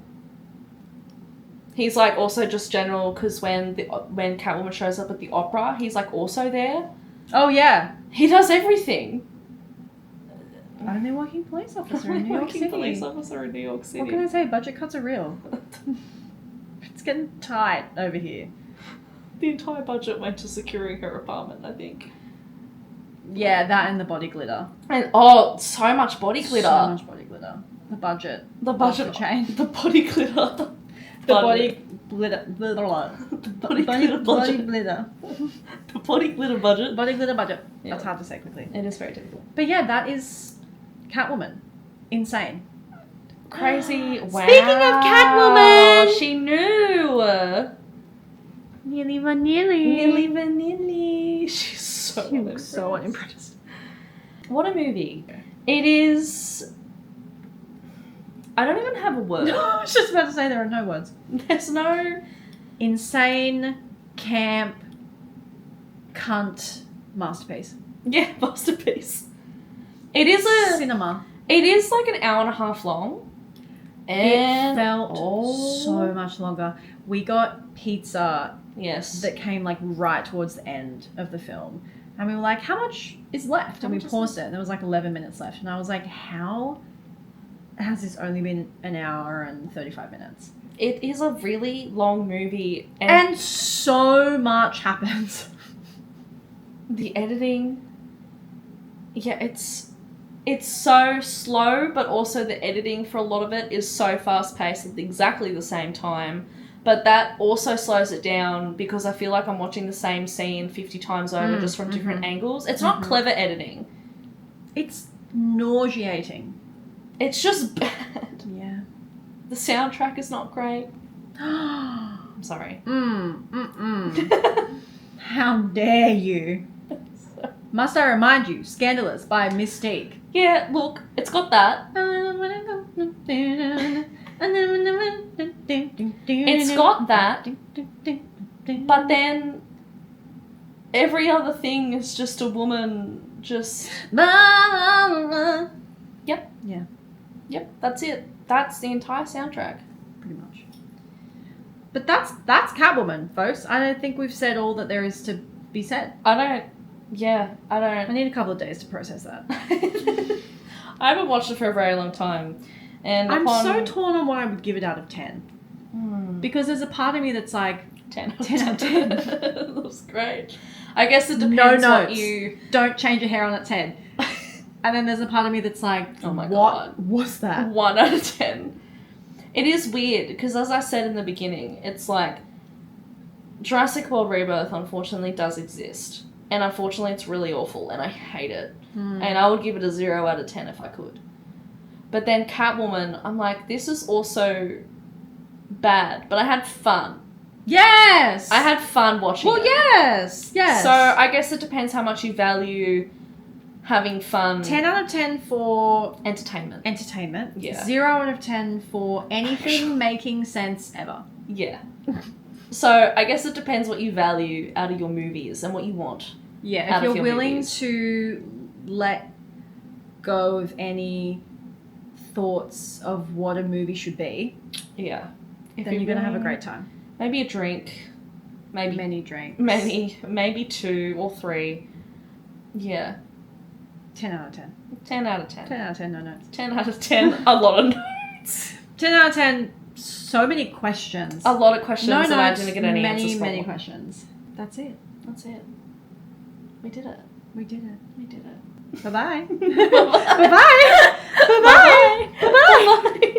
He's like also just general because when Catwoman shows up at the opera, he's like also there. Oh yeah. He does everything. Only working police officer in New York Working City. police officer in New York City. What can I say? Budget cuts are real. It's getting tight over here. The entire budget went to securing her apartment, I think. Yeah, that and the body glitter. And so much body glitter. So much body glitter. The budget. The Off budget the chain. The body glitter. The body glitter. The body Body glitter body budget. glitter. The body glitter budget. Body glitter budget. Yeah. That's hard to say quickly. It is very difficult. But yeah, that is Catwoman. Insane. Crazy. Wow. Speaking of Catwoman! She knew. Nearly vanilli. Nearly vanilli. She's so She looks so unimpressed. What a movie. It is... I don't even have a word. I was just about to say there are no words. There's no... Insane, camp, cunt, masterpiece. Yeah, masterpiece. It is a... Cinema. It is like an hour and a half long. And It felt so much longer. We got pizza Yes. that came like right towards the end of the film. And we were like, how much is left? And we much is paused it and there was like 11 minutes left. And I was like, how has this only been an hour and 35 minutes? It is a really long movie. And so much happens. The editing... Yeah, it's so slow, but also the editing for a lot of it is so fast-paced at exactly the same time. But that also slows it down because I feel like I'm watching the same scene 50 times over just from different angles. It's not clever editing. It's nauseating. It's just bad. Yeah. The soundtrack is not great. I'm sorry. How dare you? Must I remind you, Scandalous by Mystique. Yeah, look, it's got that. It's got that. But then every other thing is just a woman just... Yep. Yeah. Yep, that's it. That's the entire soundtrack. Pretty much. But that's Catwoman, folks. I don't think we've said all that there is to be said. I I need a couple of days to process that. I haven't watched it for a very long time. And I'm so torn on what I would give it out of 10. Because there's a part of me that's like, 10 10 out of 10. That's great. I guess it depends no what notes. you... Don't change your hair on its head. And then there's a part of me that's like, Oh my what God. was that? 1 out of 10. It is weird, because as I said in the beginning, it's like, Jurassic World Rebirth unfortunately does exist. And unfortunately it's really awful, and I hate it. And I would give it a 0 out of 10 if I could. But then Catwoman, I'm like, this is also bad, but I had fun. Yes! I had fun watching it. Yes! Yes! So I guess it depends how much you value having fun. 10 out of 10 for Entertainment. entertainment. Yeah. 0 out of 10 for anything making sense ever. Yeah. So I guess it depends what you value out of your movies and what you want. Yeah, Out if of you're your willing movies. to let go of any thoughts of what a movie should be, Yeah. If then you're going to have a great time. Maybe a drink. Maybe Many drinks. maybe 2 or 3. Yeah. 10 out of 10. 10 out of 10. 10 out of 10, no notes. 10 out of 10. A lot of notes. 10 out of 10, so many questions. A lot of questions No that I notes, didn't get any answers for. many questions. That's it. That's it. We did it. We did it. We did it. Bye-bye. Bye-bye. Bye-bye. Bye-bye. Bye-bye. Bye-bye.